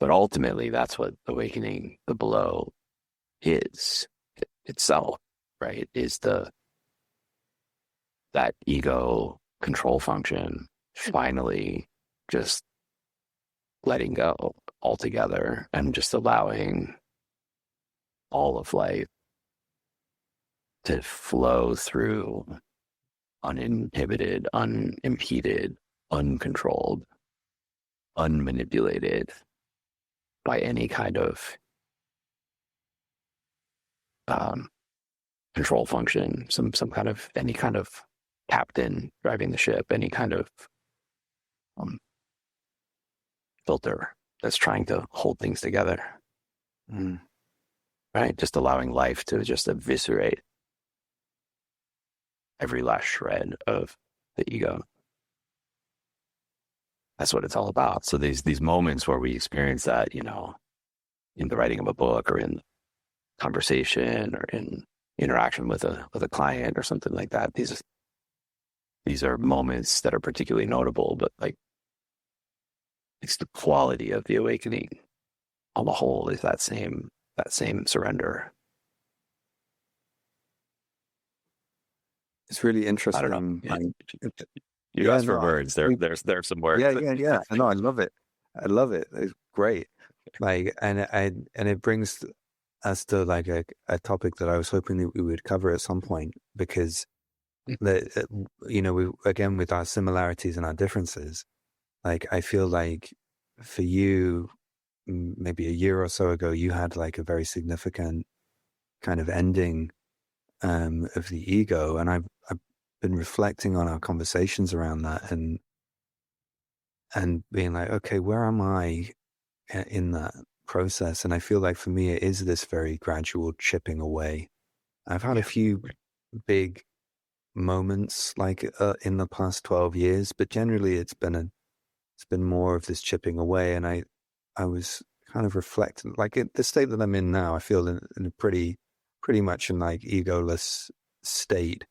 But ultimately, that's what awakening the below is itself, right? Is that ego control function finally just letting go altogether and just allowing all of life to flow through uninhibited, unimpeded, uncontrolled, unmanipulated by any kind of control function, any kind of captain driving the ship, any kind of filter that's trying to hold things together. Right? Just allowing life to just eviscerate every last shred of the ego. That's what it's all about. So these moments where we experience that, in the writing of a book or in conversation or in interaction with a client or something like that, these are moments that are particularly notable, but like it's the quality of the awakening on the whole is that same surrender. It's really I don't know. interesting. You asked for words. There's some words. Yeah. I know. I love it. It's great. And it brings us to like a topic that I was hoping that we would cover at some point, because we again, with our similarities and our differences, like I feel like for you, maybe a year or so ago, you had like a very significant kind of ending of the ego, and I've been reflecting on our conversations around that and being like, okay, where am I in that process? And I feel like for me, it is this very gradual chipping away. I've had a few big moments like in the past 12 years, but generally it's been more of this chipping away. And I was kind of reflecting, like the state that I'm in now, I feel in a pretty much in like egoless state.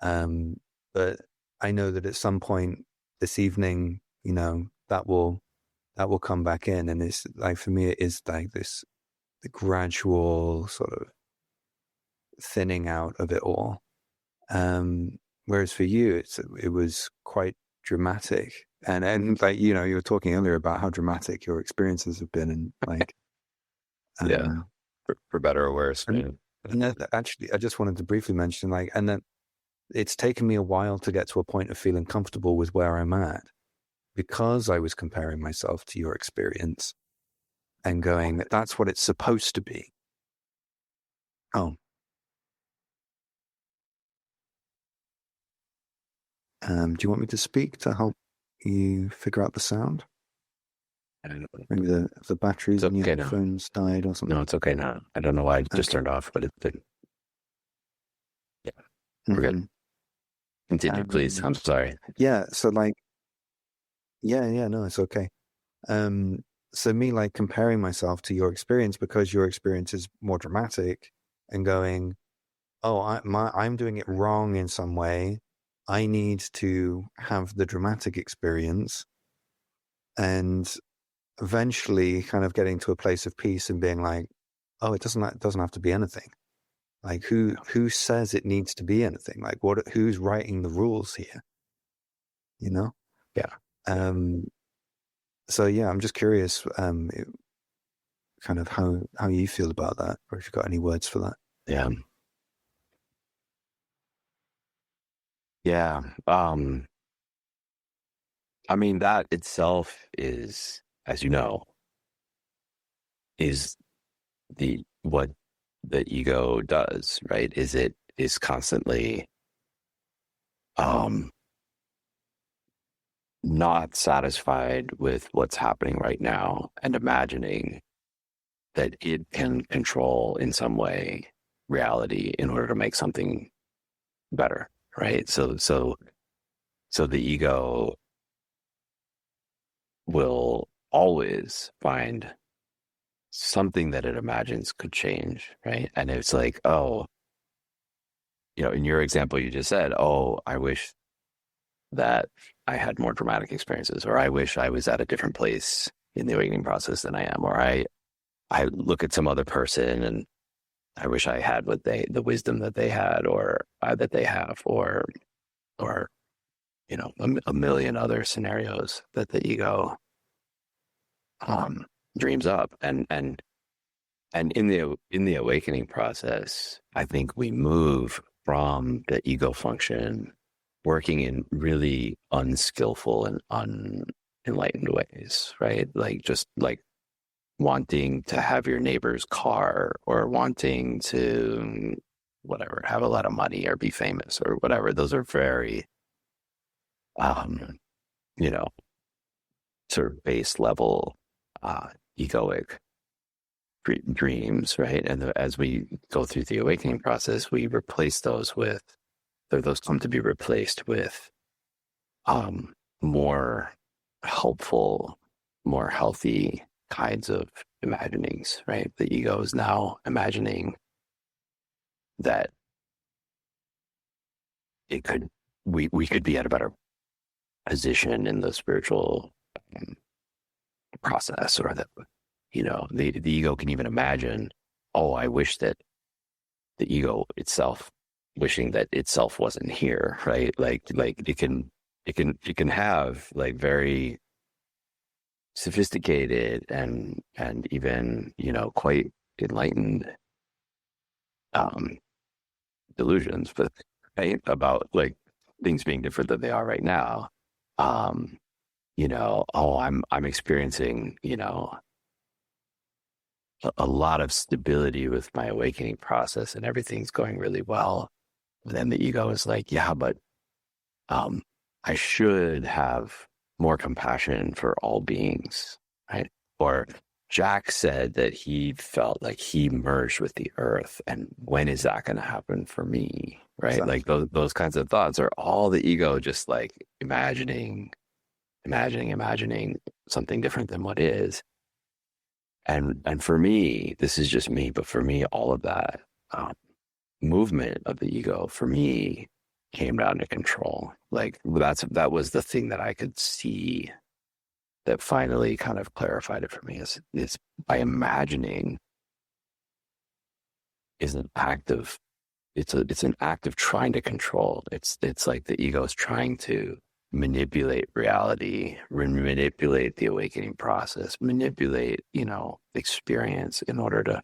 But I know that at some point this evening, that will that will come back in. And it's like, for me, it is like this, the gradual sort of thinning out of it all. Whereas for you, it was quite dramatic. And like, you were talking earlier about how dramatic your experiences have been, and like, Yeah. For better or worse, man. And actually, I just wanted to briefly mention, like, and then it's taken me a while to get to a point of feeling comfortable with where I'm at, because I was comparing myself to your experience and going, that's what it's supposed to be. Oh. Do you want me to speak to help you figure out the sound? I don't know. Maybe the batteries in your phones died or something. No, it's okay now. I don't know why it just turned off, but it did. Yeah, we're good. Continue, please. I'm sorry. Yeah, so like, no, it's okay. So me, like, comparing myself to your experience because your experience is more dramatic, and going, oh, I'm doing it wrong in some way. I need to have the dramatic experience, and eventually kind of getting to a place of peace and being like, oh, it doesn't have to be anything. Like, who says it needs to be anything? Like, who's writing the rules here? Yeah. So yeah, I'm just curious, kind of how you feel about that, or if you've got any words for that. Yeah. Yeah. I mean, that itself is, as you know, is what the ego does, right? It is constantly not satisfied with what's happening right now and imagining that it can control in some way reality in order to make something better, right? So the ego will always find something that it imagines could change, right? And it's like, oh, in your example, you just said, oh, I wish that I had more dramatic experiences, or I wish I was at a different place in the awakening process than I am, or I look at some other person and I wish I had the wisdom that they had, or that they have, or a million other scenarios that the ego dreams up. And in the awakening process, I think we move from the ego function working in really unskillful and unenlightened ways, right? Like, just like wanting to have your neighbor's car, or wanting to whatever, have a lot of money or be famous or whatever. Those are very sort of base level egoic dreams, right? And as we go through the awakening process, we replace those with, or those come to be replaced with more helpful, more healthy kinds of imaginings, right? The ego is now imagining that we could be at a better position in the spiritual process, or that the ego can even imagine, oh, I wish that the ego itself, wishing that itself wasn't here, right? Like it can have like very sophisticated and even quite enlightened delusions, but right, about like things being different than they are right now. Oh, I'm experiencing a lot of stability with my awakening process, and everything's going really well. But then the ego is like, yeah, but I should have more compassion for all beings, right? Or Jack said that he felt like he merged with the earth, and when is that going to happen for me, right? Exactly. Like those kinds of thoughts are all the ego just like imagining something different than what is. And for me, this is just me, but for me, all of that movement of the ego, for me, came down to control. Like that was the thing that I could see that finally kind of clarified it for me is by imagining is an act of it's an act of trying to control. It's like the ego is trying to manipulate reality, manipulate the awakening process, manipulate, experience in order to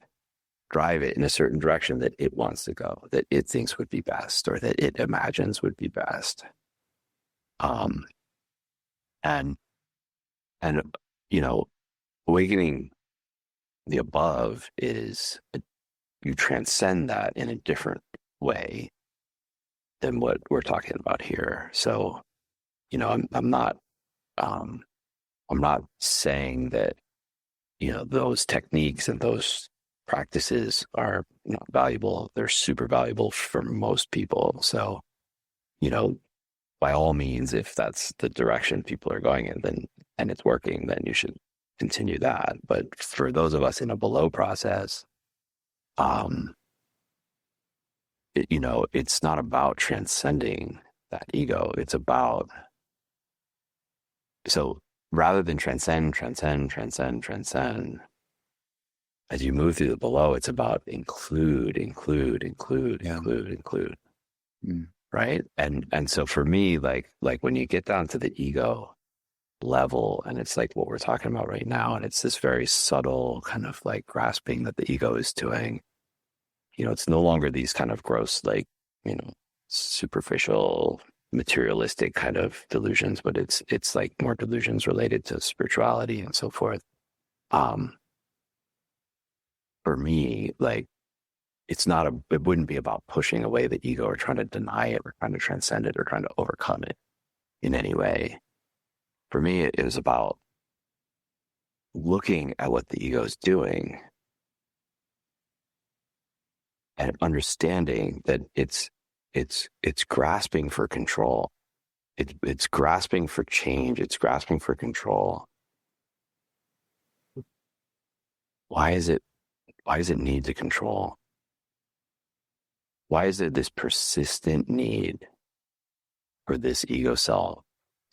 drive it in a certain direction that it wants to go, that it thinks would be best, or that it imagines would be best. Um, and and awakening the above is you transcend that in a different way than what we're talking about here. So, I'm not I'm not saying that those techniques and those practices are not valuable. They're super valuable for most people. So, by all means, if that's the direction people are going in, then and it's working, then you should continue that. But for those of us in a below process, it's not about transcending that ego. It's about, so rather than transcend, as you move through the below, it's about include. Mm. Right. And so for me, like when you get down to the ego level, and it's like what we're talking about right now, and it's this very subtle kind of like grasping that the ego is doing. It's no longer these kind of gross, like, superficial, materialistic kind of delusions, but it's like more delusions related to spirituality and so forth. For me, like, it wouldn't be about pushing away the ego or trying to deny it or trying to transcend it or trying to overcome it in any way. For me, it was about looking at what the ego is doing and understanding that it's grasping for control. It's grasping for change. It's grasping for control. Why is it need to control? Why is it this persistent need for this ego self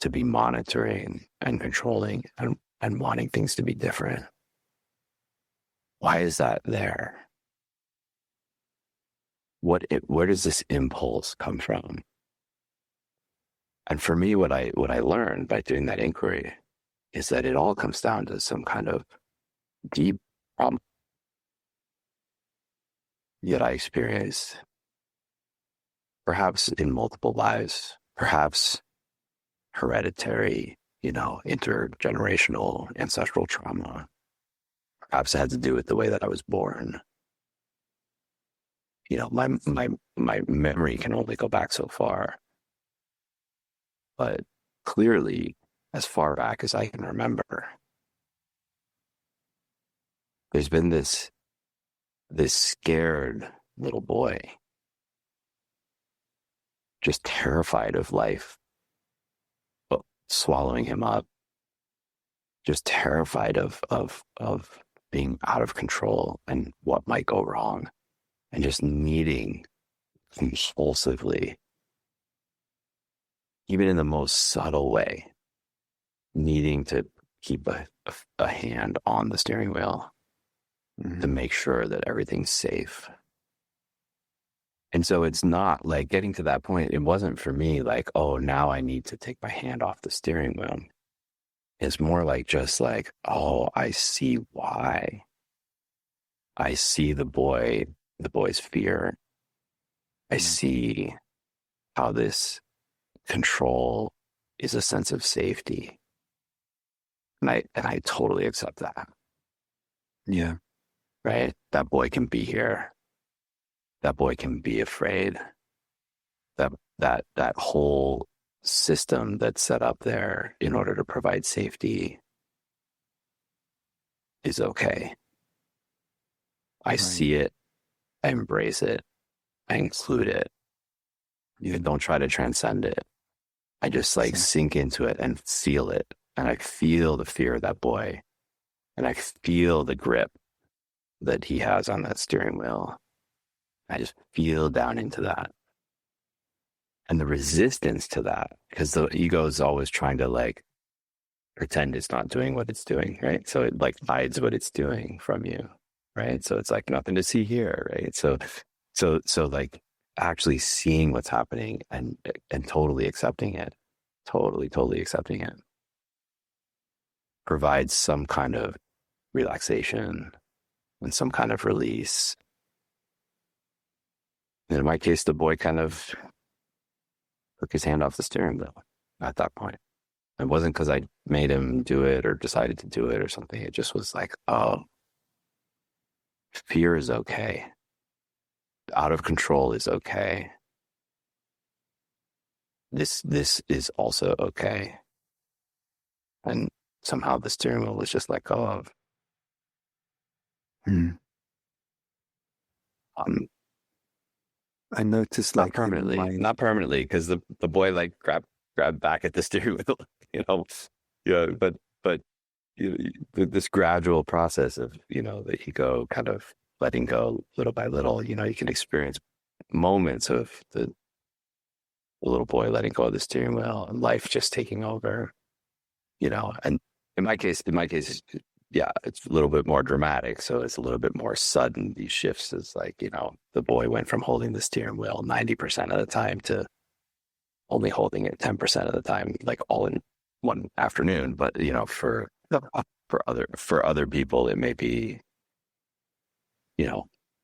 to be monitoring and controlling and wanting things to be different? Why is that there? Where does this impulse come from? And for me, what I learned by doing that inquiry is that it all comes down to some kind of deep problem that I experienced, perhaps in multiple lives, perhaps hereditary, intergenerational ancestral trauma. Perhaps it had to do with the way that I was born. My memory can only go back so far. But clearly, as far back as I can remember, there's been this scared little boy, just terrified of life swallowing him up, just terrified of being out of control and what might go wrong, and just needing compulsively, even in the most subtle way, needing to keep a hand on the steering wheel to make sure that everything's safe. And so it's not like getting to that point. It wasn't for me like, oh, now I need to take my hand off the steering wheel. It's more like just like, oh, I see why. I see the boy's fear. I see how this control is a sense of safety. And I totally accept that. Yeah. Right? That boy can be here. That boy can be afraid. That whole system that's set up there in order to provide safety is okay. I see it. I embrace it. I include it. I don't try to transcend it. I just sink into it and feel it. And I feel the fear of that boy. And I feel the grip that he has on that steering wheel. I just feel down into that. And the resistance to that, because the ego is always trying to pretend it's not doing what it's doing, right? So it like hides what it's doing from you, right? So it's like nothing to see here, right? So like actually seeing what's happening and totally accepting it, totally accepting it provides some kind of relaxation and some kind of release. And in my case, the boy kind of took his hand off the steering wheel at that point. It wasn't because I made him do it or decided to do it or something. It just was like, oh, fear is okay. Out of control is okay. This is also okay. And somehow the steering wheel was just let go of. Mm. I noticed not like not permanently, because the boy like grabbed back at the steering wheel, you know, yeah, but this gradual process of, the ego kind of letting go little by little, you can experience moments of the little boy letting go of the steering wheel and life just taking over, and in my case, yeah, it's a little bit more dramatic. So it's a little bit more sudden. These shifts is like, the boy went from holding the steering wheel 90% of the time to only holding it 10% of the time, like all in one afternoon. But, for other people, it may be,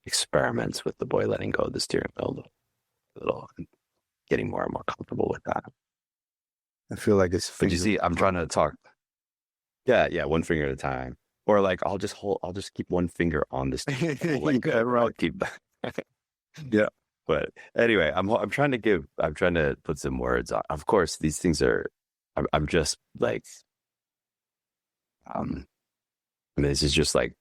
experiments with the boy letting go of the steering wheel a little, and getting more and more comfortable with that. I feel like it's. But you see, I'm trying to talk. Yeah, one finger at a time. Or like I'll just keep one finger on the stick. Like, Yeah, right. I'll keep Yeah. But anyway, I'm trying to put some words on. Of course, these things are I'm just like this is just like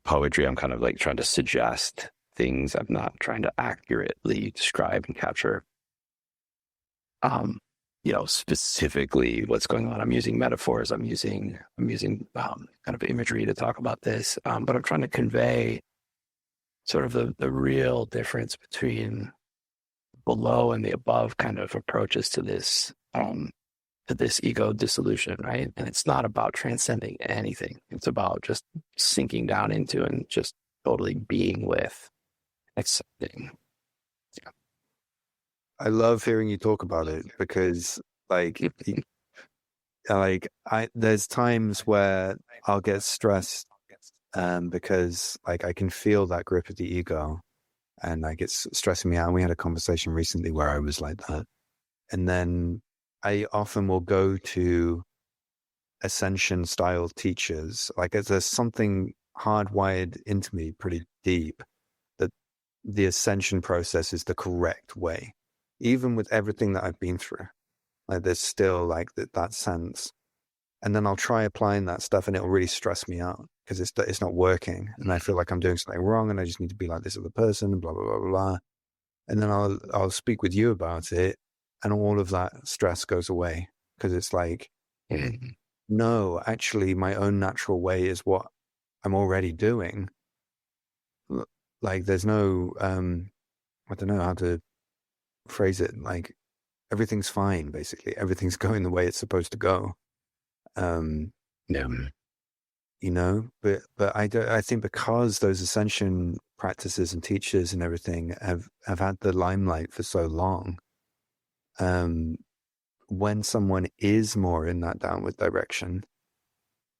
poetry. I'm kind of like trying to suggest things. I'm not trying to accurately describe and capture specifically what's going on. I'm using metaphors. I'm using kind of imagery to talk about this. But I'm trying to convey sort of the real difference between below and the above kind of approaches to this ego dissolution, right? And it's not about transcending anything. It's about just sinking down into and just totally being with, accepting. I love hearing you talk about it because there's times where I'll get stressed because like I can feel that grip of the ego and like it's stressing me out. And we had a conversation recently where I was like that. And then I often will go to ascension style teachers. Like there's something hardwired into me pretty deep that the ascension process is the correct way. Even with everything that I've been through, like there's still like that sense. And then I'll try applying that stuff and it'll really stress me out because it's not working. And I feel like I'm doing something wrong and I just need to be like this other person and blah, blah, blah, blah. And then I'll speak with you about it and all of that stress goes away because it's like, no, actually my own natural way is what I'm already doing. Like there's no, I don't know how to phrase it, like everything's fine, basically everything's going the way it's supposed to go. Yeah. But I think because those ascension practices and teachers and everything have had the limelight for so long, when someone is more in that downward direction,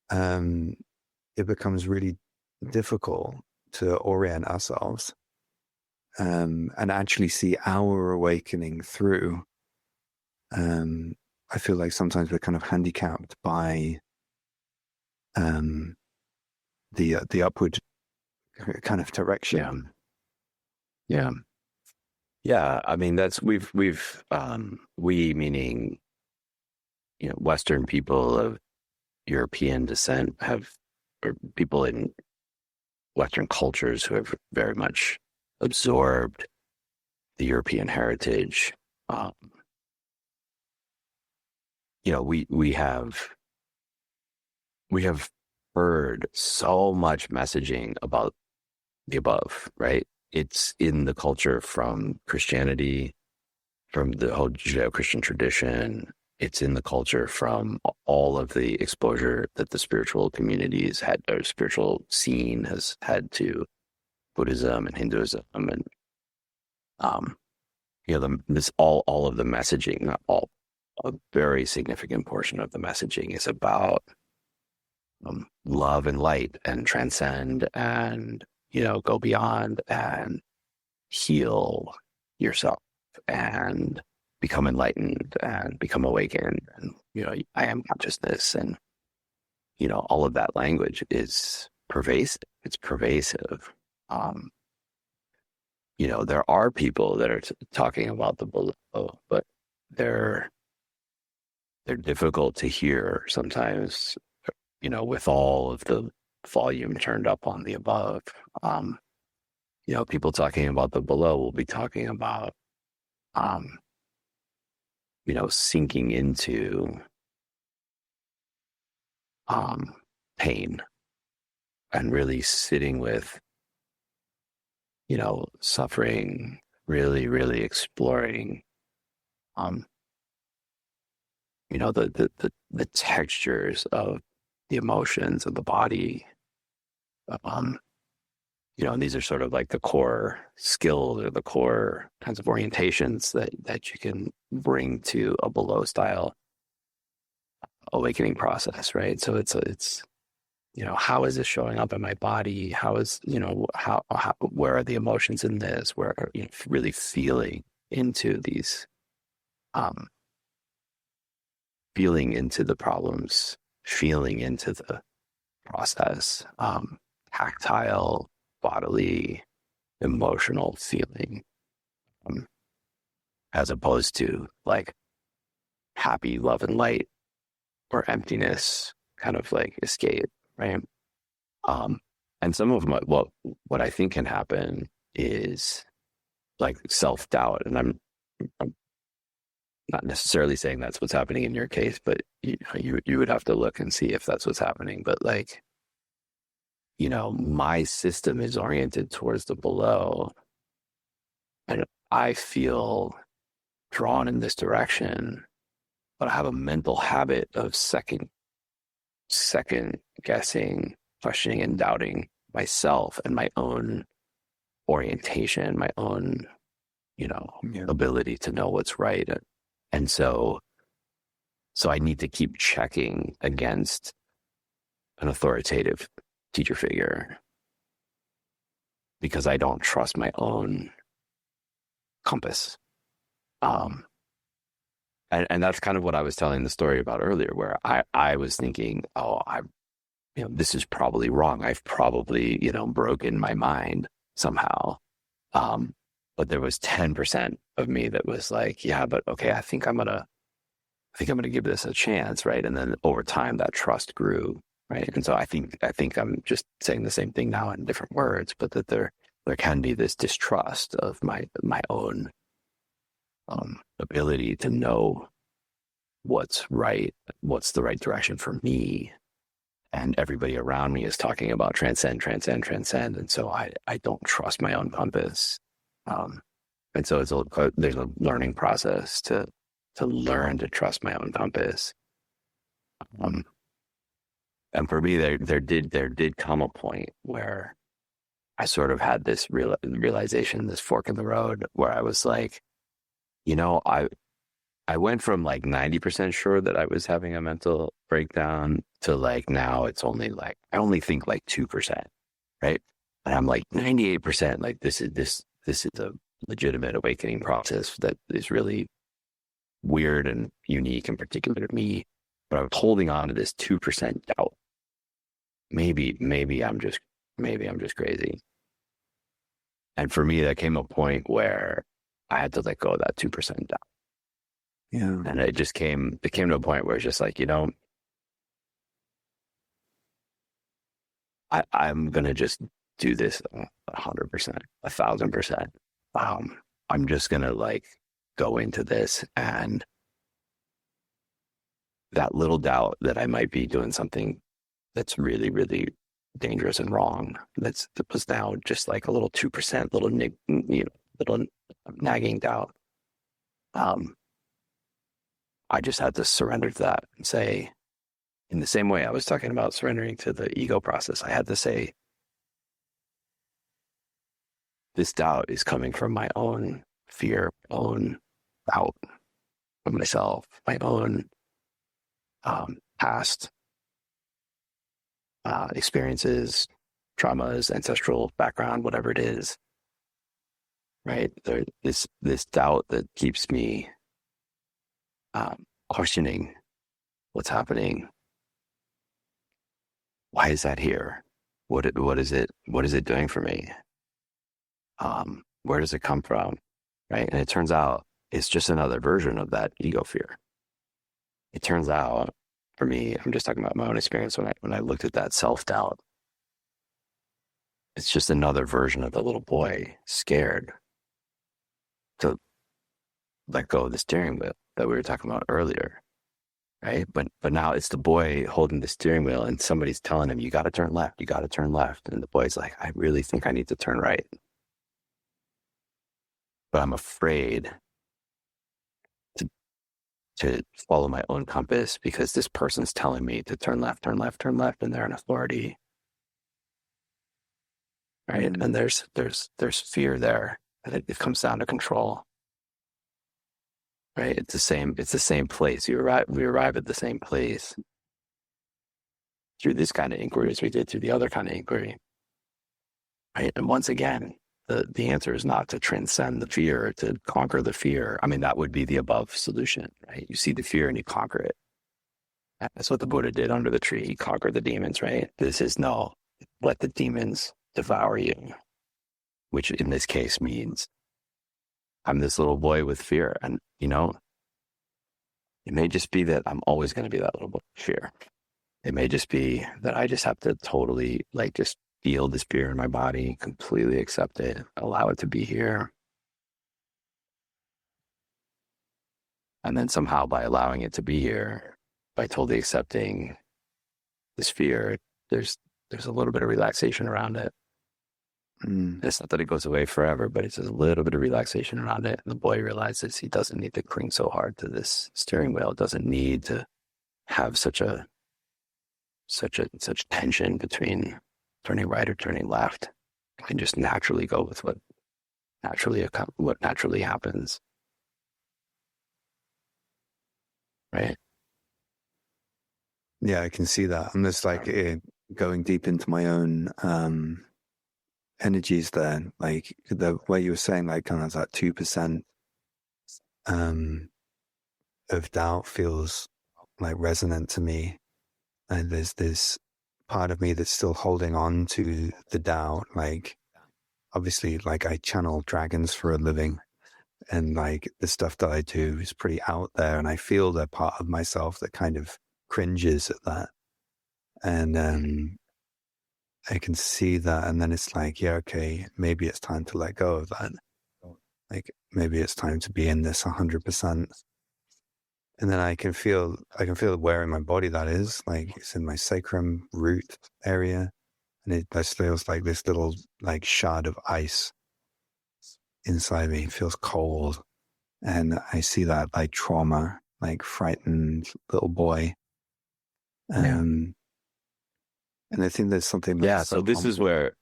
it becomes really difficult to orient ourselves and actually see our awakening through. I feel like sometimes we're kind of handicapped by the upward kind of direction. Yeah. I mean, that's we meaning, Western people of European descent or people in Western cultures who have very much absorbed the European heritage. We have heard so much messaging about the above, right? It's in the culture from Christianity, from the whole Judeo-Christian tradition, it's in the culture from all of the exposure that the spiritual communities had, or spiritual scene has had to Buddhism and Hinduism, and this all of the messaging, not all, a very significant portion of the messaging is about love and light and transcend and go beyond and heal yourself and become enlightened and become awakened, and I am consciousness, and all of that language is pervasive. It's pervasive. There are people that are talking about the below, but they're difficult to hear sometimes, with all of the volume turned up on the above. People talking about the below will be talking about, sinking into pain and really sitting with, suffering, really, really exploring, the textures of the emotions of the body. And these are sort of like the core skills or the core kinds of orientations that you can bring to a below style awakening process, right? So it's how is this showing up in my body? How is, how where are the emotions in this? Where are, really feeling into these, feeling into the problems, feeling into the process, tactile, bodily, emotional feeling, as opposed to like happy love and light or emptiness, kind of like escape, right? And some of what I think can happen is like self-doubt, and I'm not necessarily saying that's what's happening in your case, but you would have to look and see if that's what's happening. But like, my system is oriented towards the below, and I feel drawn in this direction, but I have a mental habit of second guessing, questioning, and doubting myself and my own orientation, my own, ability to know what's right. And so I need to keep checking against an authoritative teacher figure because I don't trust my own compass. And that's kind of what I was telling the story about earlier, where I was thinking, this is probably wrong. I've probably, broken my mind somehow. But there was 10% of me that was like, yeah, but okay, I think I'm gonna give this a chance, right? And then over time, that trust grew, right? And so I think I'm just saying the same thing now in different words, but that there can be this distrust of my own ability to know what's right, what's the right direction for me. And everybody around me is talking about transcend. And so I don't trust my own compass. And so there's a learning process to learn to trust my own compass. And for me, there did come a point where I sort of had this realization, this fork in the road, where I was like, I went from like 90% sure that I was having a mental breakdown to like now it's only like I only think like 2%, right? And I'm like 98%. Like this is a legitimate awakening process that is really weird and unique and particular to me. But I was holding on to this 2% doubt. Maybe I'm just crazy. And for me, that came a point where I had to let go of that 2% doubt. Yeah. And it came to a point where it's just like, I'm going to just do this 100%, 1,000%. I'm just going to like go into this, and that little doubt that I might be doing something that's really, really dangerous and wrong, that was now just like a little 2%, little nagging doubt. I just had to surrender to that and say, in the same way I was talking about surrendering to the ego process, I had to say, this doubt is coming from my own fear, own doubt of myself, my own past experiences, traumas, ancestral background, whatever it is, right? This doubt that keeps me questioning what's happening. Why is that here? What is it doing for me? Where does it come from? Right? And it turns out it's just another version of that ego fear. It turns out, for me, I'm just talking about my own experience when I looked at that self-doubt. It's just another version of the little boy scared to let go of the steering wheel that we were talking about earlier, right? But now it's the boy holding the steering wheel and somebody's telling him, you got to turn left, you got to turn left. And the boy's like, I really think I need to turn right. But I'm afraid to follow my own compass because this person's telling me to turn left, turn left, turn left, and they're an authority. Right. And there's fear there. And it comes down to control. Right. It's the same place. We arrive at the same place through this kind of inquiry as we did through the other kind of inquiry. Right. And once again, the answer is not to transcend the fear, to conquer the fear. I mean, that would be the above solution, right? You see the fear and you conquer it. That's what the Buddha did under the tree. He conquered the demons, right? This is no, let the demons devour you, which in this case means I'm this little boy with fear. And, you know, it may just be that I'm always going to be that little boy with fear. It may just be that I just have to totally just feel this fear in my body, completely accept it, allow it to be here. And then somehow by allowing it to be here, by totally accepting this fear, there's a little bit of relaxation around it. It's not that it goes away forever, but it's just a little bit of relaxation around it. And the boy realizes he doesn't need to cling so hard to this steering wheel, doesn't need to have such tension between turning right or turning left. I can just naturally go with what naturally happens. Right? Yeah, I can see that. I'm just going deep into my own energies there. Like the way you were saying, like kind of that 2% of doubt feels like resonant to me. And there's this part of me that's still holding on to the doubt. Like, obviously, like I channel dragons for a living, and like the stuff that I do is pretty out there, and I feel that part of myself that kind of cringes at that. And I can see that, and then it's like, yeah, okay, maybe it's time to let go of that. Like maybe it's time to be in this 100%. And then I can feel where in my body that is. Like it's in my sacrum root area, and it just feels like this little like shard of ice inside me. It feels cold, and I see that like trauma, like frightened little boy. And I think there's something. That's so this is where.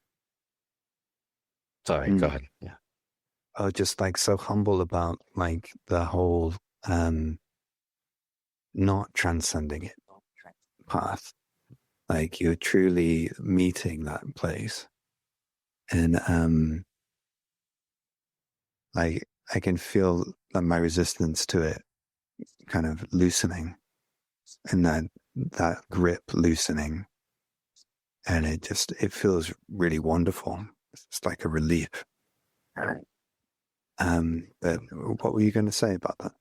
Sorry, go ahead. Yeah. Oh, just like so humble about like the whole not transcending it path. Like you're truly meeting that place. And like I can feel that my resistance to it kind of loosening, and that grip loosening. And it feels really wonderful. It's like a relief. But what were you going to say about that?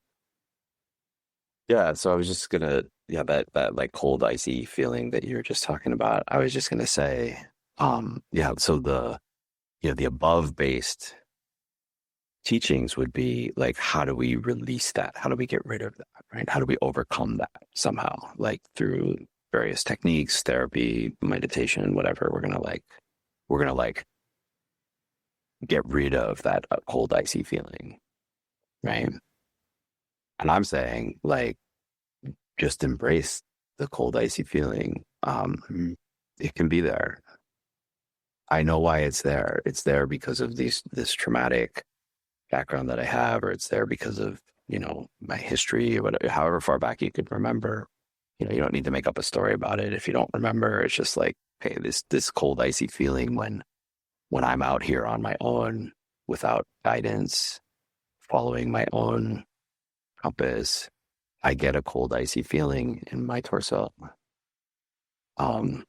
Yeah, so I was just gonna, that like cold, icy feeling that you were just talking about. I was just gonna say, so the above based teachings would be like, how do we release that? How do we get rid of that? Right? How do we overcome that somehow? Like through various techniques, therapy, meditation, whatever. We're gonna get rid of that cold, icy feeling, right? And I'm saying, like, just embrace the cold, icy feeling. It can be there. I know why it's there. It's there because of this traumatic background that I have, or it's there because of, my history, or whatever, however far back you could remember. You don't need to make up a story about it. If you don't remember, it's just like, hey, this cold, icy feeling when I'm out here on my own without guidance, following my own compass, I get a cold, icy feeling in my torso. And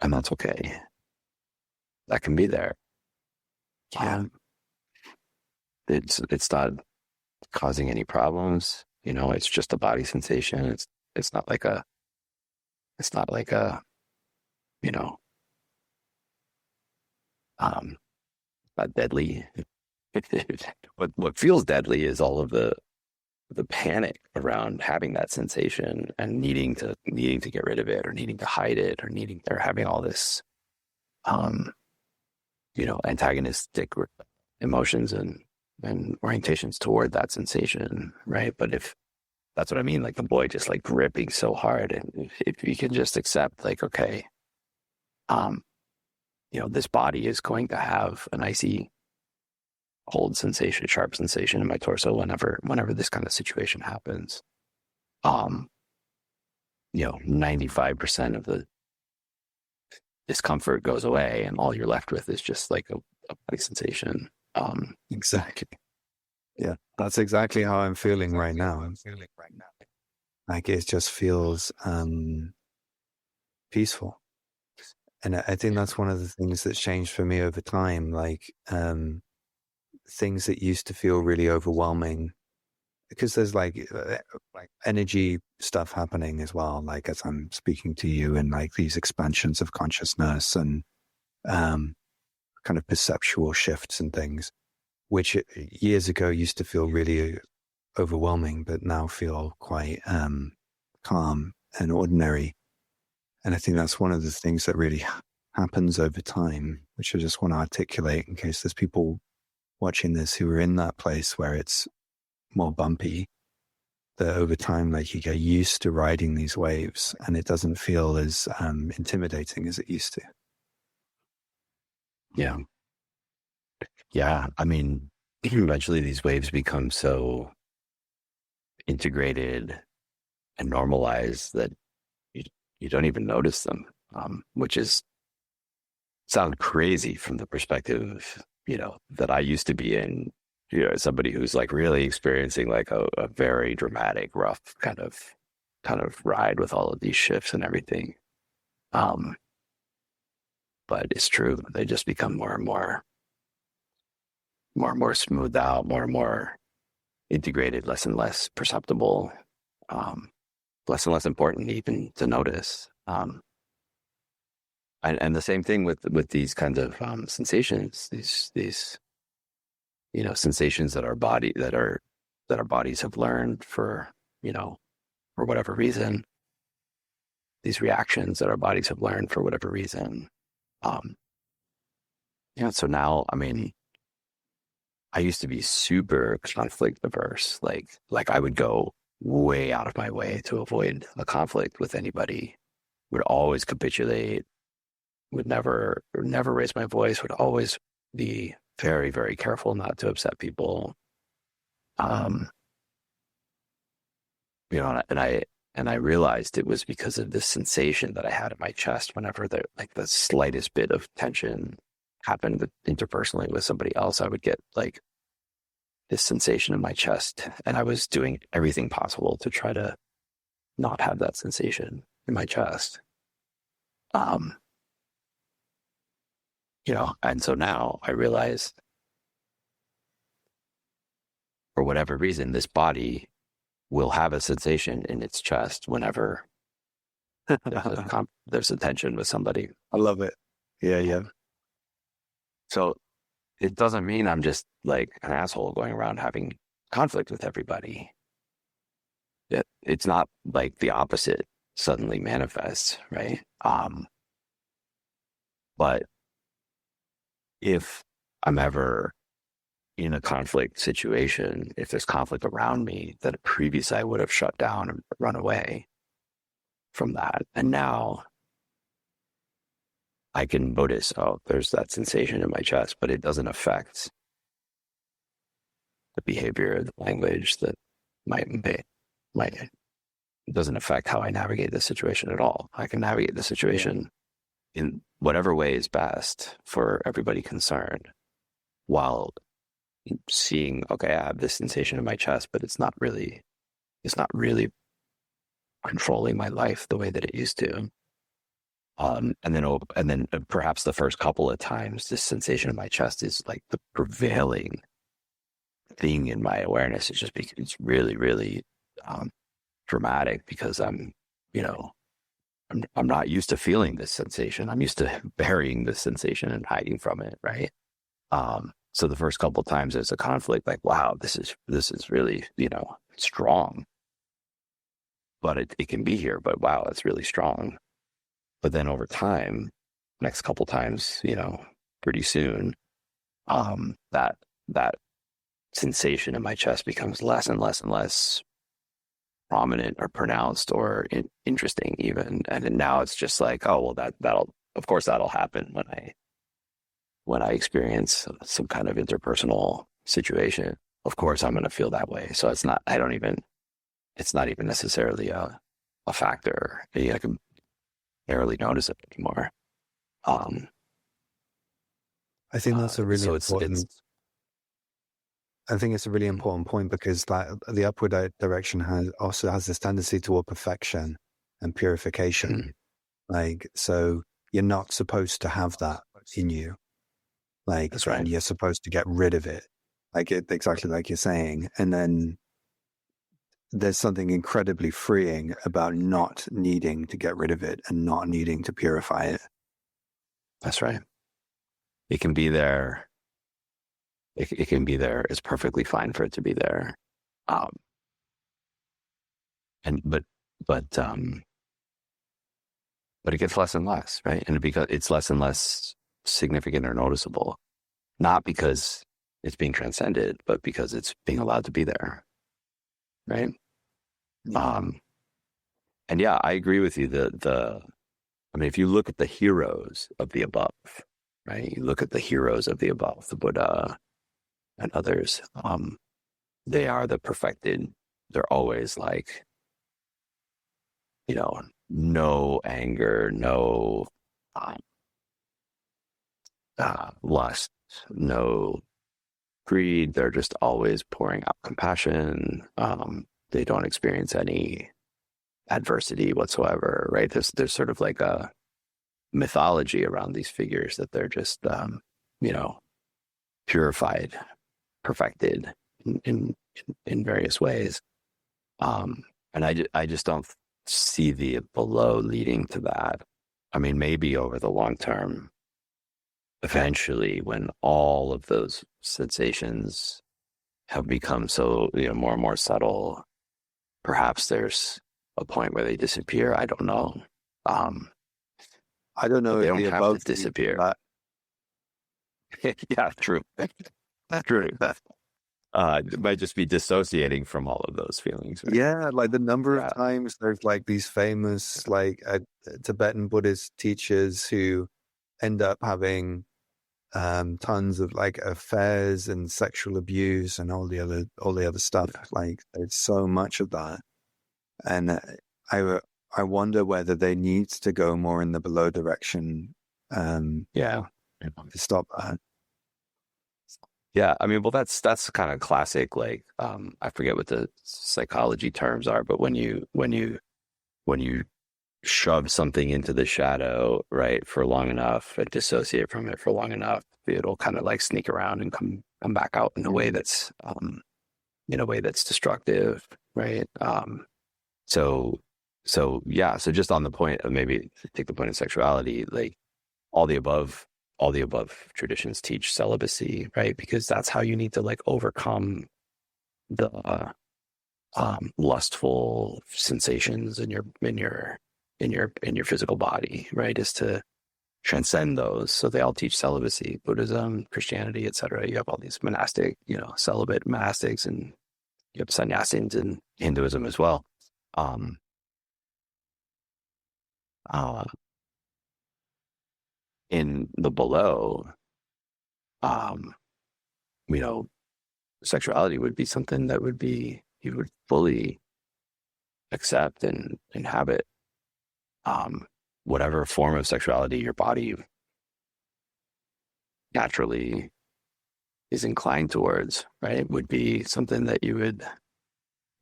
that's okay. That can be there. Yeah. It's not causing any problems. It's just a body sensation. It's not like a, you know, not deadly. What feels deadly is all of the panic around having that sensation and needing to get rid of it, or needing to hide it, or having all this, antagonistic emotions and orientations toward that sensation, right? But if that's what I mean, like the boy just like gripping so hard, and if you can just accept, like, okay, this body is going to have an icy, cold sensation, sharp sensation in my torso whenever this kind of situation happens. 95% of the discomfort goes away, and all you're left with is just like a body sensation. Exactly. Yeah, that's exactly how I'm feeling right now. Like it just feels peaceful. And I think that's one of the things that's changed for me over time. Like things that used to feel really overwhelming, because there's like energy stuff happening as well. Like as I'm speaking to you, and like these expansions of consciousness and kind of perceptual shifts and things, which years ago used to feel really overwhelming, but now feel quite calm and ordinary. And I think that's one of the things that really happens over time, which I just want to articulate in case there's people watching this who are in that place where it's more bumpy, that over time, like, you get used to riding these waves and it doesn't feel as intimidating as it used to. Yeah. Yeah. I mean, eventually these waves become so integrated and normalized that you don't even notice them, which sounds crazy from the perspective, that I used to be in, somebody who's like really experiencing like a very dramatic, rough kind of ride with all of these shifts and everything. But it's true. They just become more and more smoothed out, more and more integrated, less and less perceptible, less and less important even to notice. And the same thing with these kinds of sensations, these sensations that our bodies have learned for whatever reason, these reactions that our bodies have learned for whatever reason. So now, I mean, I used to be super conflict averse. Like I would go way out of my way to avoid a conflict with anybody, would always capitulate, would never raise my voice, would always be very, very careful not to upset people. And I realized it was because of this sensation that I had in my chest whenever the slightest bit of tension happened interpersonally with somebody else. I would get like this sensation in my chest, and I was doing everything possible to try to not have that sensation in my chest. And so now I realize, for whatever reason, this body will have a sensation in its chest whenever there's a tension with somebody. I love it. Yeah. So it doesn't mean I'm just like an asshole going around having conflict with everybody. It's not like the opposite suddenly manifests, right? But if I'm ever in a conflict situation, if there's conflict around me, that previously I would have shut down and run away from that. And now I can notice, oh, there's that sensation in my chest, but it doesn't affect the behavior, the language that might it doesn't affect how I navigate the situation at all. I can navigate the situation in whatever way is best for everybody concerned, while seeing, okay, I have this sensation in my chest, but it's not really controlling my life the way that it used to. And then perhaps the first couple of times, this sensation in my chest is like the prevailing thing in my awareness. It just becomes really, really dramatic, because I'm not used to feeling this sensation. I'm used to burying this sensation and hiding from it, right? So the first couple of times there's a conflict, like, wow, this is really, strong. But it can be here, but wow, it's really strong. But then over time, next couple times, pretty soon, that sensation in my chest becomes less and less and less prominent or pronounced or interesting even. And then now it's just like, oh, well, that'll happen when I experience some kind of interpersonal situation. Of course, I'm going to feel that way. So it's not even necessarily a factor. I can barely notice it anymore. I think that's a really important. I think it's a really important point, because the upward direction also has this tendency toward perfection and purification. So you're not supposed to have that in you. That's right. And you're supposed to get rid of it, exactly like you're saying. And then there's something incredibly freeing about not needing to get rid of it and not needing to purify it. That's right. It can be there. It can be there. It's perfectly fine for it to be there. But it gets less and less, right? And because it's less and less significant or noticeable, not because it's being transcended, but because it's being allowed to be there, right? And yeah, I agree with you. If you look at the heroes of the above, right? You look at the heroes of the above, the Buddha and others, they are the perfected. They're always like, no anger, no lust, no greed. They're just always pouring out compassion. They don't experience any adversity whatsoever, right? There's sort of like a mythology around these figures that they're just, purified, perfected in various ways. And I just don't see the below leading to that. Maybe over the long term, eventually, when all of those sensations have become so, more and more subtle, perhaps there's a point where they disappear. I don't know. I don't know. They don't have to disappear. Yeah, true. True. It might just be dissociating from all of those feelings. Right? Yeah, like the number of times there's like these famous Tibetan Buddhist teachers who end up having tons of like affairs and sexual abuse and all the other stuff. Like there's so much of that, and I wonder whether they need to go more in the below direction. To stop that. Yeah, that's kind of classic. Like, I forget what the psychology terms are, but when you shove something into the shadow, right, for long enough and dissociate from it for long enough, it'll kind of like sneak around and come back out in a way that's destructive, right? So just on the point of, maybe take the point of sexuality, like all the above traditions teach celibacy, right? Because that's how you need to like overcome the lustful sensations in your physical body, right? Is to transcend those. So they all teach celibacy, Buddhism, Christianity, etc. You have all these monastic, celibate monastics, and you have sannyasins in Hinduism as well. Um, uh, in the below, um, you know, sexuality would be something that would be, you would fully accept and inhabit, whatever form of sexuality your body naturally is inclined towards, right? Would be something that you would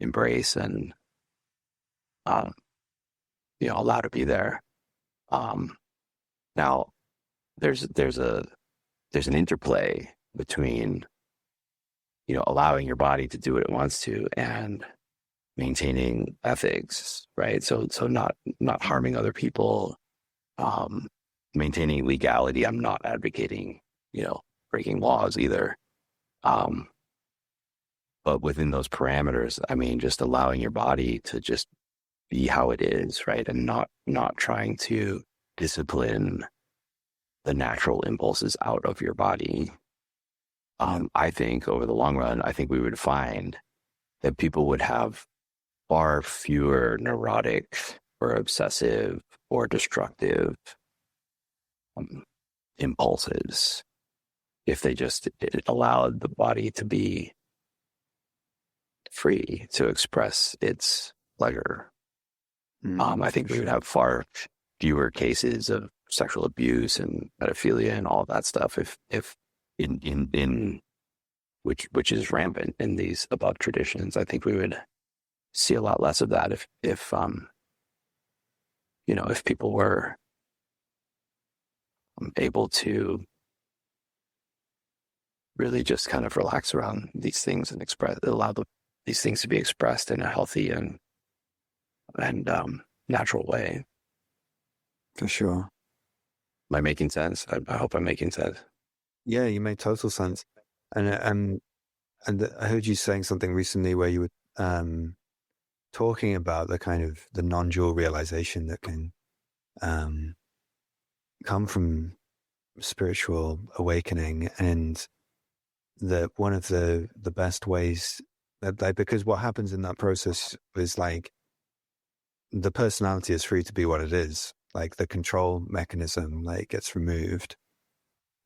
embrace and, allow to be there. Now there's an interplay between, allowing your body to do what it wants to and maintaining ethics, right? So not harming other people, maintaining legality. I'm not advocating, breaking laws either. But within those parameters, I mean, just allowing your body to just be how it is, right? And not trying to discipline the natural impulses out of your body. I think over the long run, I think we would find that people would have far fewer neurotic or obsessive or destructive impulses if they just allowed the body to be free to express its pleasure. I think we would have far fewer cases of sexual abuse and pedophilia and all of that stuff if in which is rampant in these above traditions. I think we would see a lot less of that if people were able to really just kind of relax around these things and allow these things to be expressed in a healthy and natural way. For sure. Am I making sense? I hope I'm making sense. Yeah, you made total sense. And I heard you saying something recently where you were talking about the kind of the non-dual realization that can come from spiritual awakening, and that one of the best ways that, because what happens in that process is like the personality is free to be what it is, like the control mechanism like gets removed,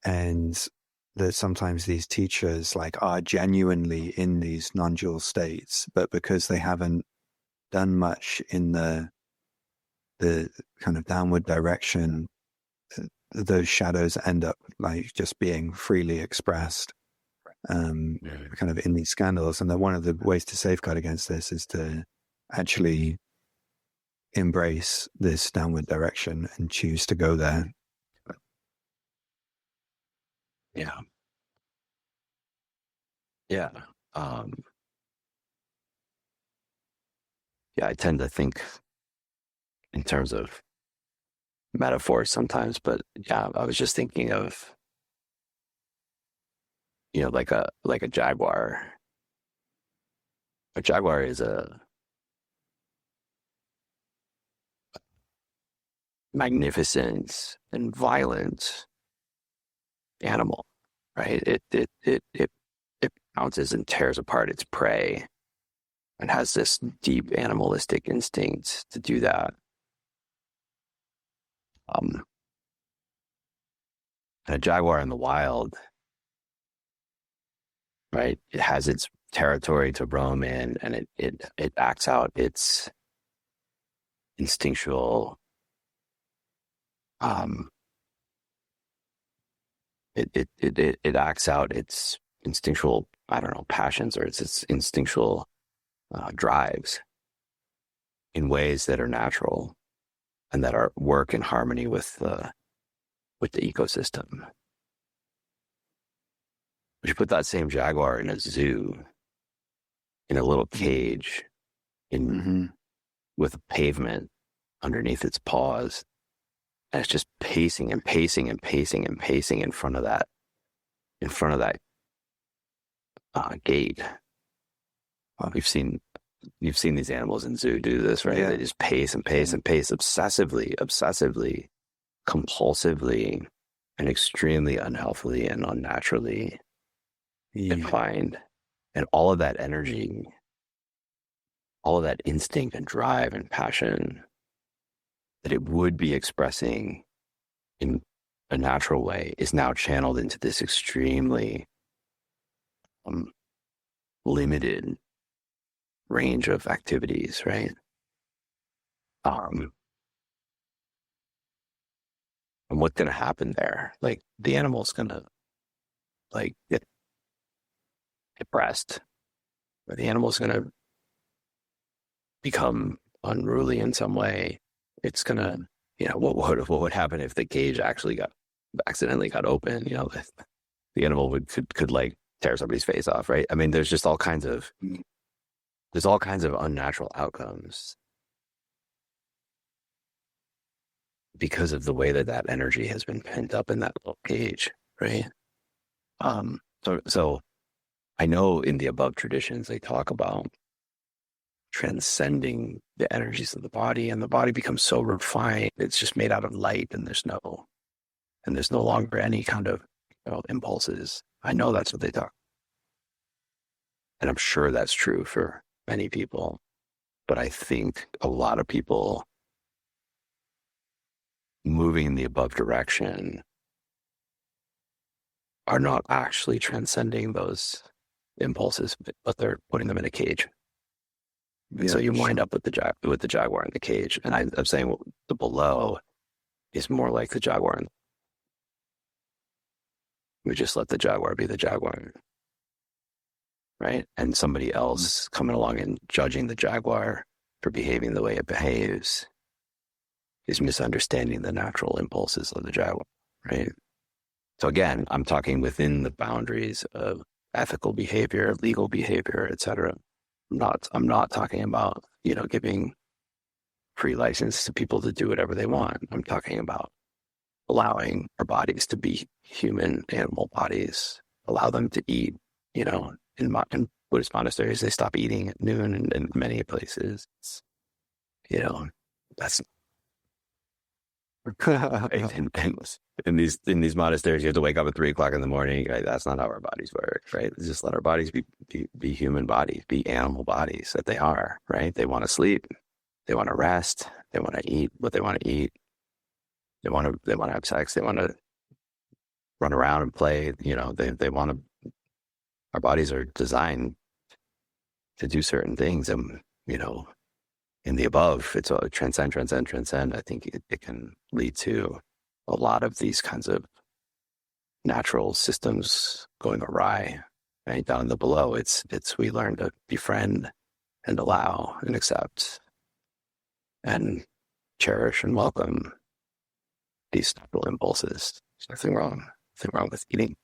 and that sometimes these teachers like are genuinely in these non-dual states, but because they haven't done much in the kind of downward direction, those shadows end up like just being freely expressed, kind of in these scandals. And that one of the ways to safeguard against this is to actually embrace this downward direction and choose to go there. Yeah. Yeah. I tend to think in terms of metaphors sometimes, but yeah, I was just thinking of, like a jaguar. A jaguar is a magnificent and violent animal, right? It pounces and tears apart its prey and has this deep animalistic instinct to do that. And a jaguar in the wild, right? It has its territory to roam in, and it acts out its instinctual it acts out its instinctual, I don't know, passions, or its instinctual drives in ways that are natural and that work in harmony with the ecosystem. But you put that same jaguar in a zoo, in a little cage, with a pavement underneath its paws, and it's just pacing and pacing and pacing and pacing in front of that gate. You've seen these animals in zoo do this, right? Yeah. They just pace and pace and pace obsessively compulsively and extremely unhealthily and unnaturally Yeah. defined. And all of that energy, all of that instinct and drive and passion that it would be expressing in a natural way is now channeled into this extremely um, limited range of activities, right? Um, and what's going to happen there? Like the animal's going to like get depressed, or the animal's going to become unruly in some way. It's going to, what would happen if the cage actually accidentally got open? The animal could like tear somebody's face off, right? I mean, there's all kinds of unnatural outcomes because of the way that energy has been pent up in that little cage, right? So I know in the above traditions they talk about transcending the energies of the body, and the body becomes so refined it's just made out of light, and there's no longer any kind of impulses. I know that's what they talk, and I'm sure that's true for many people. But I think a lot of people moving in the above direction are not actually transcending those impulses, but they're putting them in a cage. And so Yeah. you wind up with the jaguar in the cage. And I'm saying the below is more like the jaguar. And we just let the jaguar be the jaguar, right? And somebody else coming along and judging the jaguar for behaving the way it behaves is misunderstanding the natural impulses of the jaguar, right? So again, I'm talking within the boundaries of ethical behavior, legal behavior, etc. I'm not talking about, giving free license to people to do whatever they want. I'm talking about allowing our bodies to be human animal bodies, allow them to eat, in Buddhist monasteries, they stop eating at noon in many places. That's in, in these monasteries, you have to wake up at 3 o'clock in the morning. Right? That's not how our bodies work, right? Just let our bodies be human bodies, be animal bodies that they are, right? They want to sleep, they want to rest, they want to eat what they want to eat, they want to have sex, they want to run around and play. They want to. Our bodies are designed to do certain things, and in the above, it's a transcend. I think it can lead to a lot of these kinds of natural systems going awry. Right down in the below, it's we learn to befriend and allow and accept and cherish and welcome these natural impulses. There's nothing wrong. Nothing wrong with eating.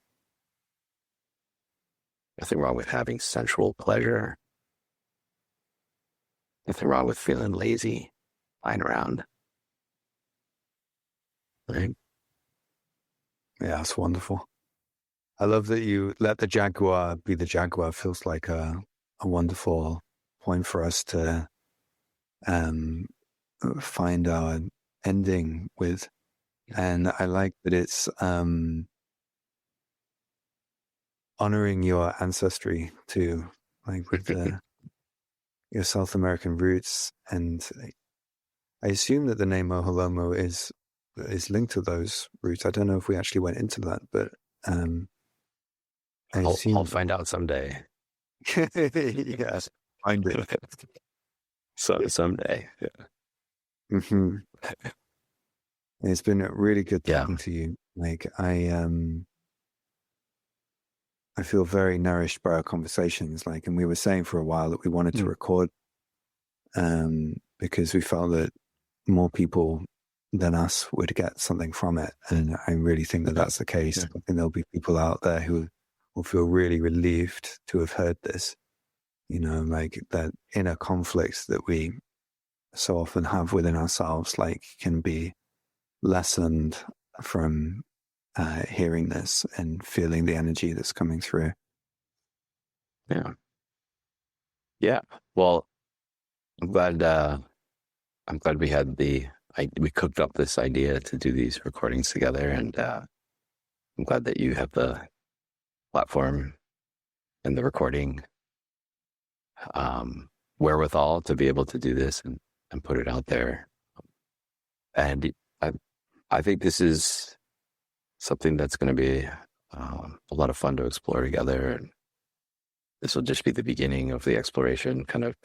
Nothing wrong with having sensual pleasure. Nothing wrong with feeling lazy, lying around. Right? Yeah, that's wonderful. I love that you let the jaguar be the jaguar. Feels like a wonderful point for us to find our ending with. And I like that it's honoring your ancestry too, like with your South American roots. And I assume that the name Oholomo is linked to those roots. I don't know if we actually went into that, but I assume I'll find out someday. yes, find it. Someday. Yeah. Mm-hmm. It's been really good talking to you. Like I feel very nourished by our conversations. Like, and we were saying for a while that we wanted to record, because we felt that more people than us would get something from it. And I really think that that's the case. Yeah. I think there'll be people out there who will feel really relieved to have heard this, like that inner conflict that we so often have within ourselves, like can be lessened from hearing this and feeling the energy that's coming through. Yeah. Well, I'm glad we had the we cooked up this idea to do these recordings together, and I'm glad that you have the platform and the recording wherewithal to be able to do this and put it out there. And I think this is something that's going to be a lot of fun to explore together. And this will just be the beginning of the exploration, kind of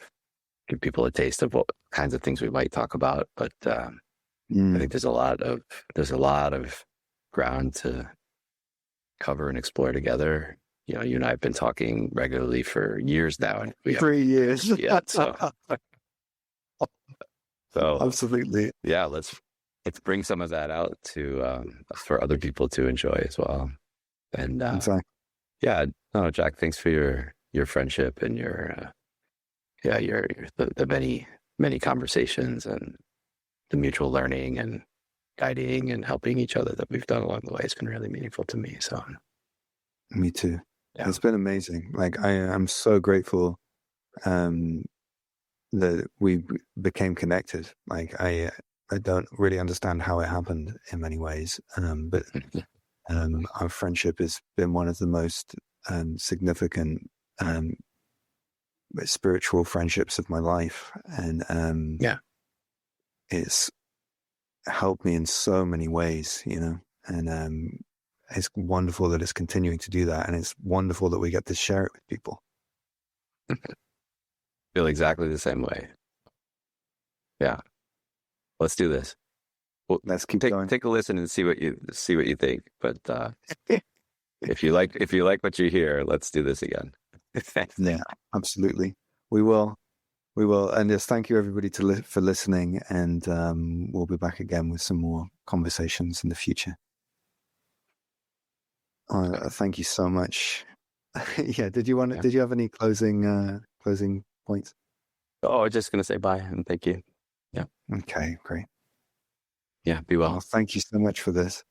give people a taste of what kinds of things we might talk about. But I think there's a lot of ground to cover and explore together. You know, you and I have been talking regularly for years now, and we have 3 years. yeah, so Absolutely. Yeah, let's bring some of that out to for other people to enjoy as well. And Exactly. yeah, no, Jack, thanks for your friendship and your the many conversations and the mutual learning and guiding and helping each other that we've done along the way. It's been really meaningful to me. So Me too. yeah. It's been amazing. Like I'm so grateful that we became connected. Like I don't really understand how it happened in many ways, but our friendship has been one of the most significant spiritual friendships of my life, and it's helped me in so many ways, you know, and it's wonderful that it's continuing to do that, and it's wonderful that we get to share it with people. Feel exactly the same way. Yeah, let's do this. Well, Let's keep going. Take a listen and see what you think. But if you like what you hear, let's do this again. Yeah, absolutely. We will. And just thank you everybody for listening, and we'll be back again with some more conversations in the future. Thank you so much. Yeah. Did you have any closing points? Oh, I was just going to say bye and thank you. Yeah. Okay, great. Yeah, be well. Thank you so much for this.